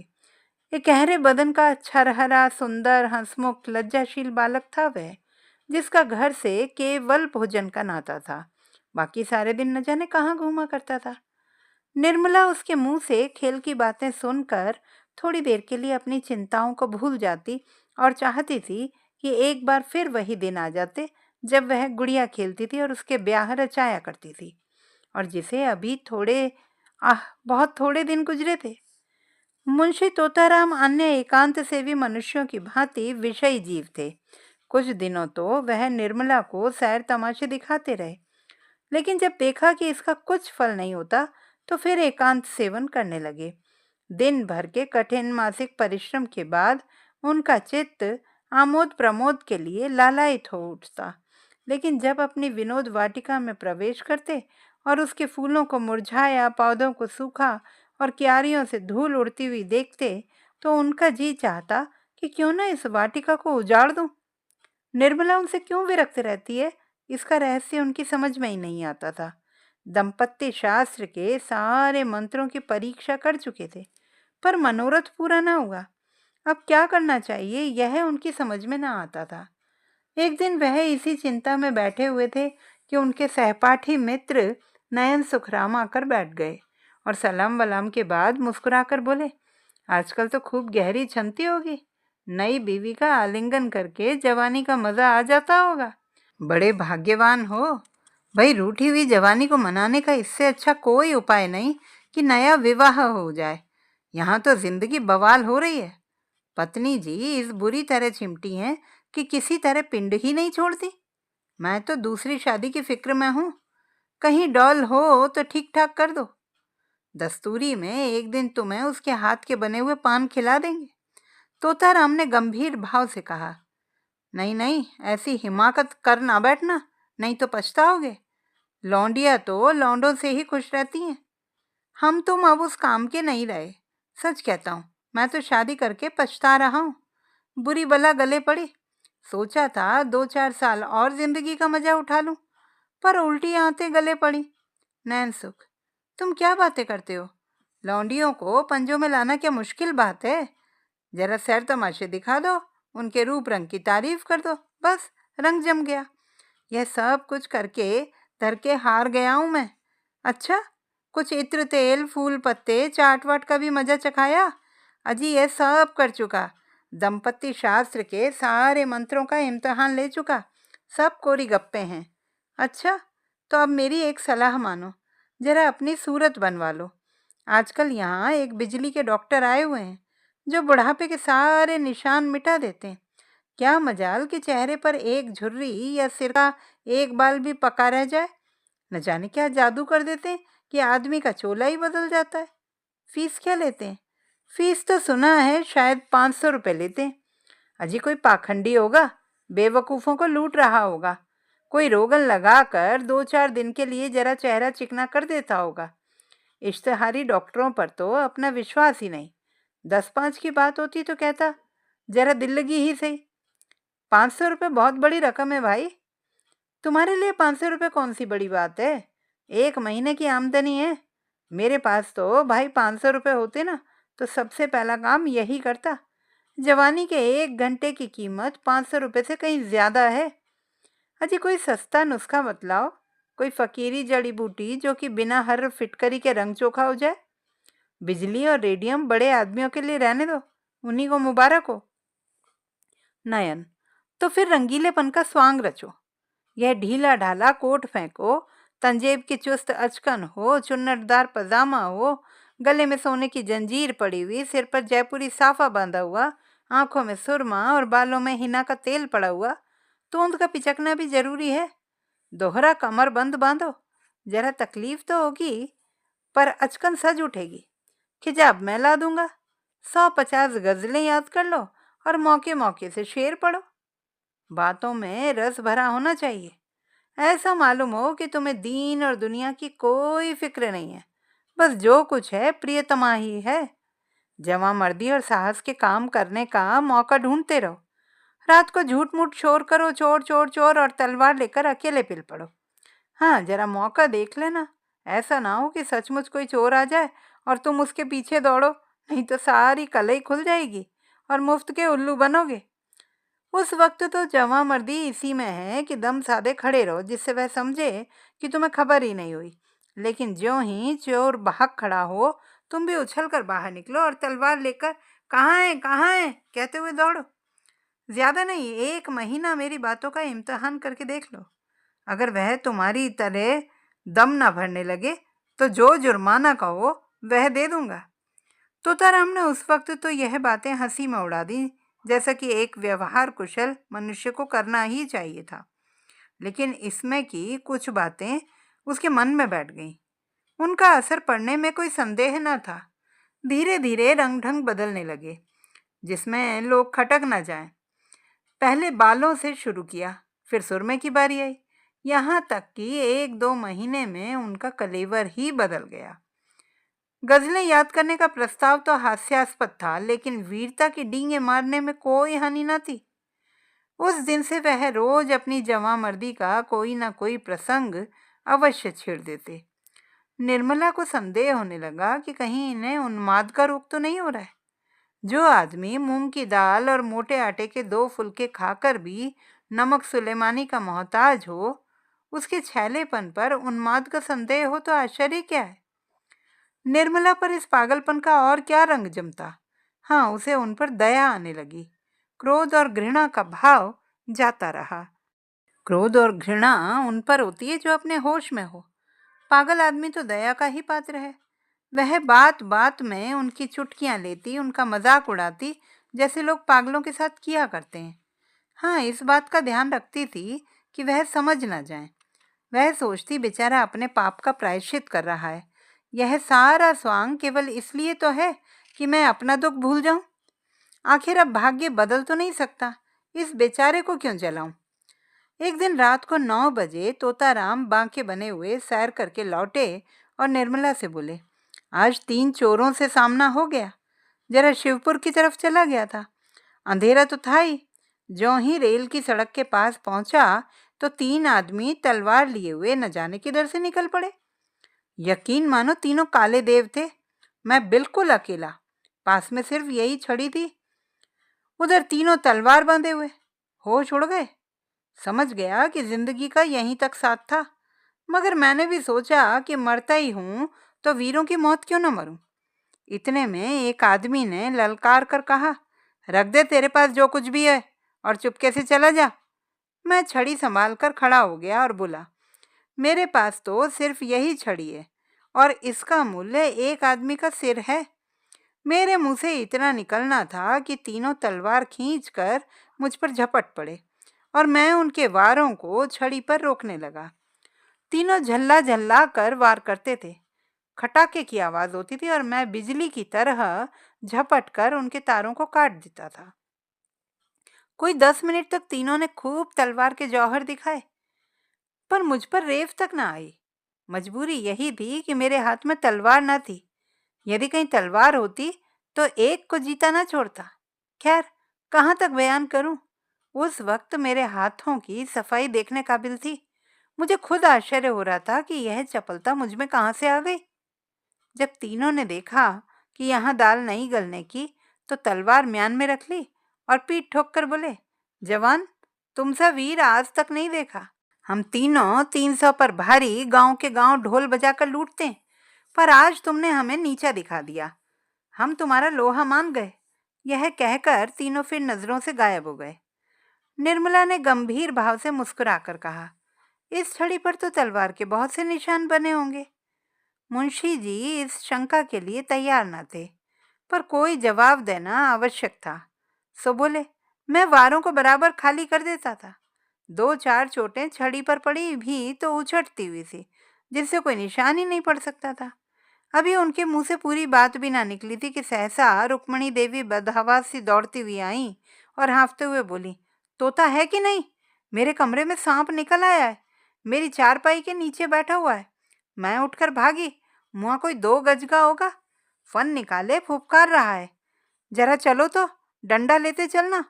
A: एक गहरे बदन का छरहरा, सुंदर, हंसमुख, लज्जाशील बालक था वह, जिसका घर से केवल भोजन का नाता था। बाकी सारे दिन न जाने कहाँ घूमा करता था। निर्मला उसके मुंह से खेल की बातें सुनकर थोड़ी देर के लिए अपनी चिंताओं को भूल जाती और चाहती थी कि एक बार फिर वही दिन आ जाते जब वह गुड़िया खेलती थी और उसके ब्याह रचाया करती थी, और जिसे अभी बहुत थोड़े दिन गुजरे थे। मुंशी तोताराम अन्य एकांत सेवी मनुष्यों की भांति विषयी जीव थे। कुछ दिनों तो वह निर्मला को सैर तमाशे दिखाते रहे, लेकिन जब देखा कि इसका कुछ फल नहीं होता तो फिर एकांत सेवन करने लगे। दिन भर के कठिन मासिक परिश्रम के बाद उनका चित्त आमोद प्रमोद के लिए लालायित हो उठता, लेकिन जब अपनी विनोद वाटिका में प्रवेश करते और उसके फूलों को मुरझाया, पौधों को सूखा और क्यारियों से धूल उड़ती हुई देखते तो उनका जी चाहता कि क्यों ना इस वाटिका को उजाड़ दूं। निर्मला उनसे क्यों विरक्त रहती है, इसका रहस्य उनकी समझ में ही नहीं आता था। दंपत्ति शास्त्र के सारे मंत्रों की परीक्षा कर चुके थे, पर मनोरथ पूरा ना हुआ। अब क्या करना चाहिए यह उनकी समझ में ना आता था। एक दिन वह इसी चिंता में बैठे हुए थे कि उनके सहपाठी मित्र नयन सुखराम आकर बैठ गए और सलाम वलाम के बाद मुस्कुराकर बोले, आजकल तो खूब गहरी छंती होगी, नई बीवी का आलिंगन करके जवानी का मजा आ जाता होगा। बड़े भाग्यवान हो भाई, रूठी हुई जवानी को मनाने का इससे अच्छा कोई उपाय नहीं कि नया विवाह हो जाए। यहाँ तो जिंदगी बवाल हो रही है। पत्नी जी इस बुरी तरह चिमटी हैं कि किसी तरह पिंड ही नहीं छोड़ती। मैं तो दूसरी शादी की फिक्र में हूँ, कहीं डॉल हो तो ठीक ठाक कर दो। दस्तूरी में एक दिन तुम्हें उसके हाथ के बने हुए पान खिला देंगे। तोताराम ने गंभीर भाव से कहा, नहीं नहीं, ऐसी हिमाकत कर ना बैठना, नहीं तो पछताओगे। लौंडिया तो लौंडों से ही खुश रहती हैं। हम तुम अब उस काम के नहीं रहे। सच कहता हूँ, मैं तो शादी करके पछता रहा हूँ। बुरी बला गले पड़ी। सोचा था 2-4 साल और जिंदगी का मजा उठा लूं, पर उल्टी आते गले पड़ी। नैन सुख, तुम क्या बातें करते हो? लौंडियों को पंजों में लाना क्या मुश्किल बात है? जरा सैर तमाशे दिखा दो, उनके रूप रंग की तारीफ कर दो, बस रंग जम गया। यह सब कुछ करके धर के हार गया हूं मैं। अच्छा, कुछ इत्र तेल फूल पत्ते चाट वाट का भी मजा चखाया? अजी यह सब कर चुका, दंपत्ति शास्त्र के सारे मंत्रों का इम्तिहान ले चुका, सब कोरी गप्पे हैं। अच्छा, तो अब मेरी एक सलाह मानो, जरा अपनी सूरत बनवा लो। आजकल यहाँ एक बिजली के डॉक्टर आए हुए हैं जो बुढ़ापे के सारे निशान मिटा देते हैं। क्या मजाल कि चेहरे पर एक झुर्री या सिर का एक बाल भी पका रह जाए। न जाने क्या जादू कर देते हैं कि आदमी का चोला ही बदल जाता है। फीस क्या लेते हैं? फीस तो सुना है शायद 500 रुपये लेते हैं। अजी कोई पाखंडी होगा, बेवकूफ़ों को लूट रहा होगा। कोई रोगन लगाकर 2-4 दिन के लिए जरा चेहरा चिकना कर देता होगा। इश्तेहारी डॉक्टरों पर तो अपना विश्वास ही नहीं। 10-5 की बात होती तो कहता जरा दिल लगी ही सही। 500 रुपये बहुत बड़ी रकम है भाई। तुम्हारे लिए 500 रुपये कौन सी बड़ी बात है? 1 महीने की आमदनी है। मेरे पास तो भाई 500 रुपये होते ना तो सबसे पहला काम यही करता। जवानी के 1 घंटे की कीमत 500 रुपये से कहीं ज़्यादा है। अजी कोई सस्ता नुस्खा बतलाओ, कोई फ़कीरी जड़ी बूटी जो कि बिना हर फिटकरी के रंग चोखा हो जाए। बिजली और रेडियम बड़े आदमियों के लिए रहने दो, उन्हीं को मुबारक हो। नयन, तो फिर रंगीलेपन का स्वांग रचो। यह ढीला ढाला कोट फेंको, तंजेब की चुस्त अचकन हो, चुन्नटदार पजामा हो, गले में सोने की जंजीर पड़ी हुई, सिर पर जयपुरी साफा बांधा हुआ, आंखों में सुरमा और बालों में हिना का तेल पड़ा हुआ। तोंद का पिचकना भी जरूरी है। दोहरा कमर बंद बांधो, जरा तकलीफ तो होगी पर अचकन सज उठेगी। खिजाब मैं ला दूंगा। 150 गजलें याद कर लो और मौके मौके से शेर पढ़ो। बातों में रस भरा होना चाहिए। ऐसा मालूम हो कि तुम्हें दीन और दुनिया की कोई फिक्र नहीं है, बस जो कुछ है प्रियतमा ही है। जवां मर्दी और साहस के काम करने का मौका ढूंढते रहो। रात को झूठ मूठ शोर करो, चोर चोर चोर, और तलवार लेकर अकेले पिल पड़ो। हाँ, जरा मौका देख लेना, ऐसा ना हो कि सचमुच कोई चोर आ जाए और तुम उसके पीछे दौड़ो, नहीं तो सारी कलई खुल जाएगी और मुफ्त के उल्लू बनोगे। उस वक्त तो जवां मर्दी इसी में है कि दम साधे खड़े रहो, जिससे वह समझे कि तुम्हें खबर ही नहीं हुई। लेकिन ज्यों ही चोर भाग खड़ा हो, तुम भी उछल कर बाहर निकलो और तलवार लेकर कहाँ है कहते हुए दौड़ो। ज्यादा नहीं, 1 महीना मेरी बातों का इम्तिहान करके देख लो। अगर वह तुम्हारी तरह दम ना भरने लगे तो जो जुर्माना कहो वह दे दूंगा। तोताराम ने उस वक्त तो यह बातें हंसी में उड़ा दी, जैसा कि एक व्यवहार कुशल मनुष्य को करना ही चाहिए था। लेकिन इसमें की कुछ बातें उसके मन में बैठ गईं। उनका असर पड़ने में कोई संदेह न था। धीरे धीरे रंग ढंग बदलने लगे, जिसमें लोग खटक न जाएं। पहले बालों से शुरू किया, फिर सुरमे की बारी आई, यहाँ तक कि 1-2 महीने में उनका कलेवर ही बदल गया। गजलें याद करने का प्रस्ताव तो हास्यास्पद था, लेकिन वीरता की डींगे मारने में कोई हानि न थी। उस दिन से वह रोज अपनी जवां मर्दी का कोई ना कोई प्रसंग अवश्य छेड़ देते। निर्मला को संदेह होने लगा कि कहीं इन्हें उन्माद का रोग तो नहीं हो रहा है। जो आदमी मूंग की दाल और मोटे आटे के 2 फुलके खाकर भी नमक सुलेमानी का मोहताज हो, उसके छैलेपन पर उन्माद का संदेह हो तो आश्चर्य क्या है। निर्मला पर इस पागलपन का और क्या रंग जमता। हाँ, उसे उन पर दया आने लगी। क्रोध और घृणा का भाव जाता रहा। क्रोध और घृणा उन पर होती है जो अपने होश में हो। पागल आदमी तो दया का ही पात्र है। वह बात बात में उनकी चुटकियां लेती, उनका मजाक उड़ाती, जैसे लोग पागलों के साथ किया करते हैं। हाँ, इस बात का ध्यान रखती थी कि वह समझ ना जाए। वह सोचती बेचारा अपने पाप का प्रायश्चित कर रहा है। यह सारा स्वांग केवल इसलिए तो है कि मैं अपना दुख भूल जाऊं। आखिर अब भाग्य बदल तो नहीं सकता, इस बेचारे को क्यों जलाऊं। एक दिन रात को 9 बजे तोताराम बांके बने हुए सैर करके लौटे और निर्मला से बोले, आज 3 चोरों से सामना हो गया। जरा शिवपुर की तरफ चला गया था। अंधेरा तो था ही। ज्यों ही रेल की सड़क के पास पहुंचा तो 3 आदमी तलवार लिए हुए न जाने किधर से निकल पड़े। यकीन मानो तीनों काले देव थे। मैं बिल्कुल अकेला, पास में सिर्फ यही छड़ी थी। उधर तीनों तलवार बांधे हुए। होश उड़ गए। समझ गया कि जिंदगी का यहीं तक साथ था, मगर मैंने भी सोचा कि मरता ही हूं तो वीरों की मौत क्यों न मरूं। इतने में एक आदमी ने ललकार कर कहा, रख दे तेरे पास जो कुछ भी है और चुपके से चला जा। मैं छड़ी संभाल कर खड़ा हो गया और बोला, मेरे पास तो सिर्फ यही छड़ी है और इसका मूल्य एक आदमी का सिर है। मेरे मुंह से इतना निकलना था कि तीनों तलवार खींचकर मुझ पर झपट पड़े और मैं उनके वारों को छड़ी पर रोकने लगा। तीनों झल्ला झल्ला कर वार करते थे। खटाके की आवाज होती थी और मैं बिजली की तरह झपट कर उनके तारों को काट देता था। कोई 10 मिनट तक तीनों ने खूब तलवार के जौहर दिखाए, पर मुझ पर रेव तक ना आई। मजबूरी यही थी कि मेरे हाथ में तलवार न थी। यदि कहीं तलवार होती तो एक को जीता ना छोड़ता। खैर, कहाँ तक बयान करूं। उस वक्त मेरे हाथों की सफाई देखने काबिल थी। मुझे खुद आश्चर्य हो रहा था कि यह चपलता मुझ में कहाँ से आ गई। जब तीनों ने देखा कि यहाँ दाल नहीं गलने की, तो तलवार म्यान में रख ली और पीठ ठोक कर बोले, जवान, तुम सा वीर आज तक नहीं देखा। हम तीनों 300 पर भारी गांव के गांव ढोल बजाकर लूटते हैं, पर आज तुमने हमें नीचा दिखा दिया। हम तुम्हारा लोहा मान गए। यह कहकर तीनों फिर नजरों से गायब हो गए। निर्मला ने गंभीर भाव से मुस्कुराकर कहा, इस छड़ी पर तो तलवार के बहुत से निशान बने होंगे। मुंशी जी इस शंका के लिए तैयार न थे, पर कोई जवाब देना आवश्यक था। सो बोले, मैं वारों को बराबर खाली कर देता था। 2-4 चोटें छड़ी पर पड़ी भी तो उछटती हुई थी, जिससे कोई निशान ही नहीं पड़ सकता था। अभी उनके मुंह से पूरी बात भी ना निकली थी कि सहसा रुक्मणी देवी बदहवास सी दौड़ती हुई आई और हाँफते हुए बोली, तोता है कि नहीं? मेरे कमरे में सांप निकल आया है। मेरी चारपाई के नीचे बैठा हुआ है। मैं उठकर भागी। मुआ कोई 2 गज का होगा। फन निकाले फुफकार रहा है। जरा चलो तो, डंडा लेते चलना।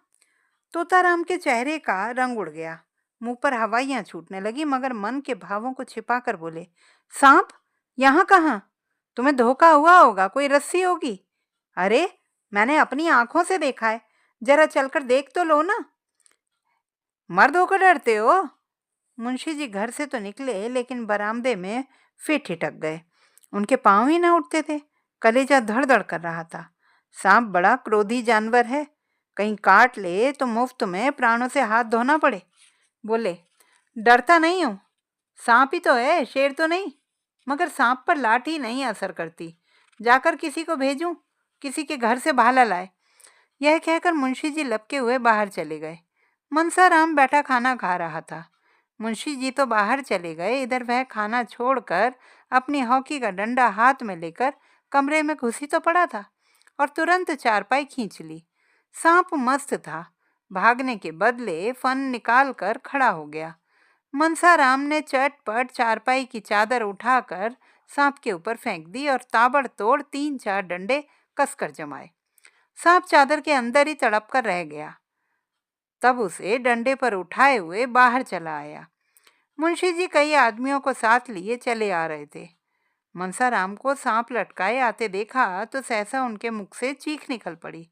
A: तोताराम के चेहरे का रंग उड़ गया। मुंह पर हवाइयां छूटने लगी, मगर मन के भावों को छिपाकर बोले, सांप? यहाँ कहाँ? तुम्हें धोखा हुआ होगा, कोई रस्सी होगी। अरे, मैंने अपनी आंखों से देखा है। जरा चलकर देख तो लो ना। मर्द होकर डरते हो? मुंशी जी घर से तो निकले, लेकिन बरामदे में फिर ठिठक गए। उनके पांव ही ना उठते थे। कलेजा धड़ धड़ कर रहा था। सांप बड़ा क्रोधी जानवर है। कहीं काट ले तो मुफ्त में प्राणों से हाथ धोना पड़े। बोले, डरता नहीं हूं। सांप ही तो है, शेर तो नहीं। मगर सांप पर लाठी नहीं असर करती। जाकर किसी को भेजूं, किसी के घर से भाला लाए। यह कहकर मुंशी जी लपके हुए बाहर चले गए। मनसाराम बैठा खाना खा रहा था। मुंशी जी तो बाहर चले गए, इधर वह खाना छोड़कर अपनी हॉकी का डंडा हाथ में लेकर कमरे में घुसी तो पड़ा था और तुरंत चारपाई खींच ली। सांप मस्त था। भागने के बदले फन निकाल कर खड़ा हो गया। मनसाराम ने चटपट चारपाई की चादर उठाकर सांप के ऊपर फेंक दी और ताबड़तोड़ 3-4 डंडे कसकर जमाए। सांप चादर के अंदर ही तड़प कर रह गया। तब उसे डंडे पर उठाए हुए बाहर चला आया। मुंशी जी कई आदमियों को साथ लिए चले आ रहे थे। मनसाराम को सांप लटकाए आते देखा तो सहसा उनके मुख से चीख निकल पड़ी,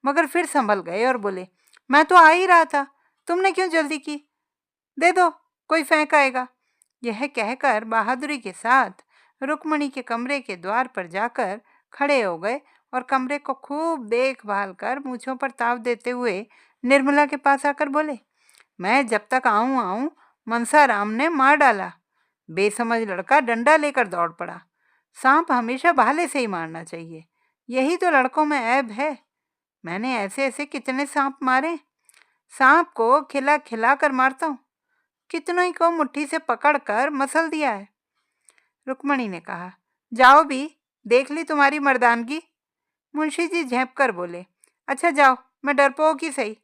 A: मगर फिर संभल गए और बोले, मैं तो आ ही रहा था। तुमने क्यों जल्दी की? दे दो, कोई फेंक आएगा। यह कहकर बहादुरी के साथ रुक्मणी के कमरे के द्वार पर जाकर खड़े हो गए और कमरे को खूब देखभाल कर मूछों पर ताव देते हुए निर्मला के पास आकर बोले, मैं जब तक आऊं मनसाराम ने मार डाला। बेसमझ लड़का डंडा लेकर दौड़ पड़ा। सांप हमेशा भाले से ही मारना चाहिए। यही तो लड़कों में ऐब है। मैंने ऐसे ऐसे कितने सांप मारे। सांप को खिला खिला कर मारता हूँ। कितनों ही को मुट्ठी से पकड़कर मसल दिया है। रुक्मणी ने कहा, जाओ भी, देख ली तुम्हारी मर्दानगी। मुंशी जी झेंप कर बोले, अच्छा जाओ, मैं डरपोक ही सही,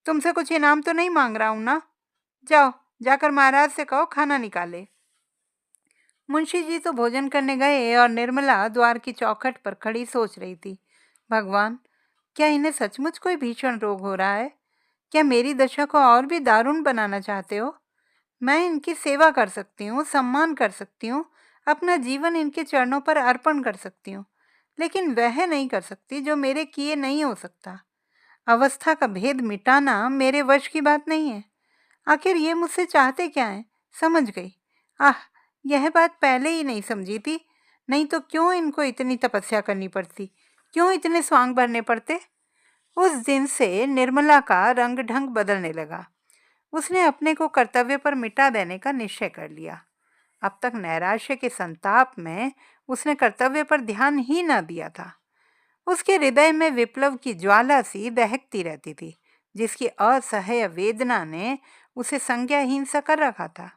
A: तुमसे कुछ इनाम तो नहीं मांग रहा हूं ना। जाओ, जाकर महाराज से कहो खाना निकाले। मुंशी जी तो भोजन करने गए और निर्मला द्वार की चौखट पर खड़ी सोच रही थी, भगवान, क्या इन्हें सचमुच कोई भीषण रोग हो रहा है? क्या मेरी दशा को और भी दारुण बनाना चाहते हो? मैं इनकी सेवा कर सकती हूँ, सम्मान कर सकती हूँ, अपना जीवन इनके चरणों पर अर्पण कर सकती हूँ, लेकिन वह नहीं कर सकती जो मेरे किए नहीं हो सकता। अवस्था का भेद मिटाना मेरे वश की बात नहीं है। आखिर ये मुझसे चाहते क्या हैं? समझ गई। आह, यह बात पहले ही नहीं समझी थी, नहीं तो क्यों इनको इतनी तपस्या करनी पड़ती, क्यों इतने स्वांग भरने पड़ते। उस दिन से निर्मला का रंग ढंग बदलने लगा। उसने अपने को कर्तव्य पर मिटा देने का निश्चय कर लिया। अब तक नैराश्य के संताप में उसने कर्तव्य पर ध्यान ही न दिया था। उसके हृदय में विप्लव की ज्वाला सी दहकती रहती थी, जिसकी असह्य वेदना ने उसे संज्ञाहीन सा कर रखा था।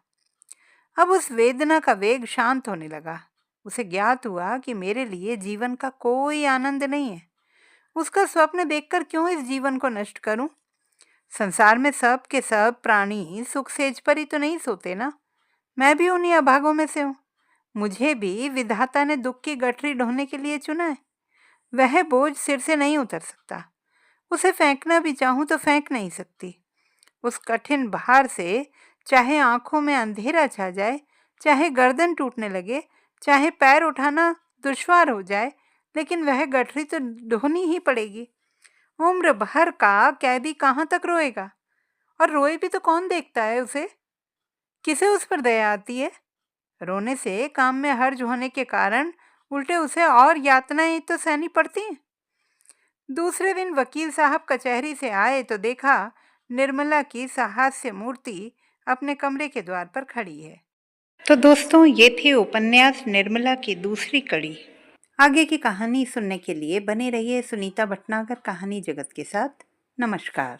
A: अब उस वेदना का वेग शांत होने लगा। उसे ज्ञात हुआ कि मेरे लिए जीवन का कोई आनंद नहीं है। उसका स्वप्न देखकर क्यों इस जीवन को नष्ट करूं? संसार में सब के सब प्राणी सुख सेज पर ही तो नहीं सोते ना। मैं भी उन्हीं अभागों में से हूँ। मुझे भी विधाता ने दुख की गठरी ढोने के लिए चुना है। वह बोझ सिर से नहीं उतर सकता। उसे फेंकना भी चाहूं तो फेंक नहीं सकती। उस कठिन भार से चाहे आंखों में अंधेरा छा जाए, चाहे गर्दन टूटने लगे, चाहे पैर उठाना दुश्वार हो जाए, लेकिन वह गठरी तो ढोनी ही पड़ेगी। उम्र भर का कैदी कहाँ तक रोएगा? और रोए भी तो कौन देखता है उसे? किसे उस पर दया आती है? रोने से काम में हर्ज होने के कारण उल्टे उसे और यातनाएं तो सहनी पड़ती हैं। दूसरे दिन वकील साहब कचहरी से आए तो देखा निर्मला की सहास्य मूर्ति अपने कमरे के द्वार पर खड़ी है। तो दोस्तों, ये थी उपन्यास निर्मला की दूसरी कड़ी। आगे की कहानी सुनने के लिए बने रहिए सुनीता भटनागर कहानी जगत के साथ। नमस्कार।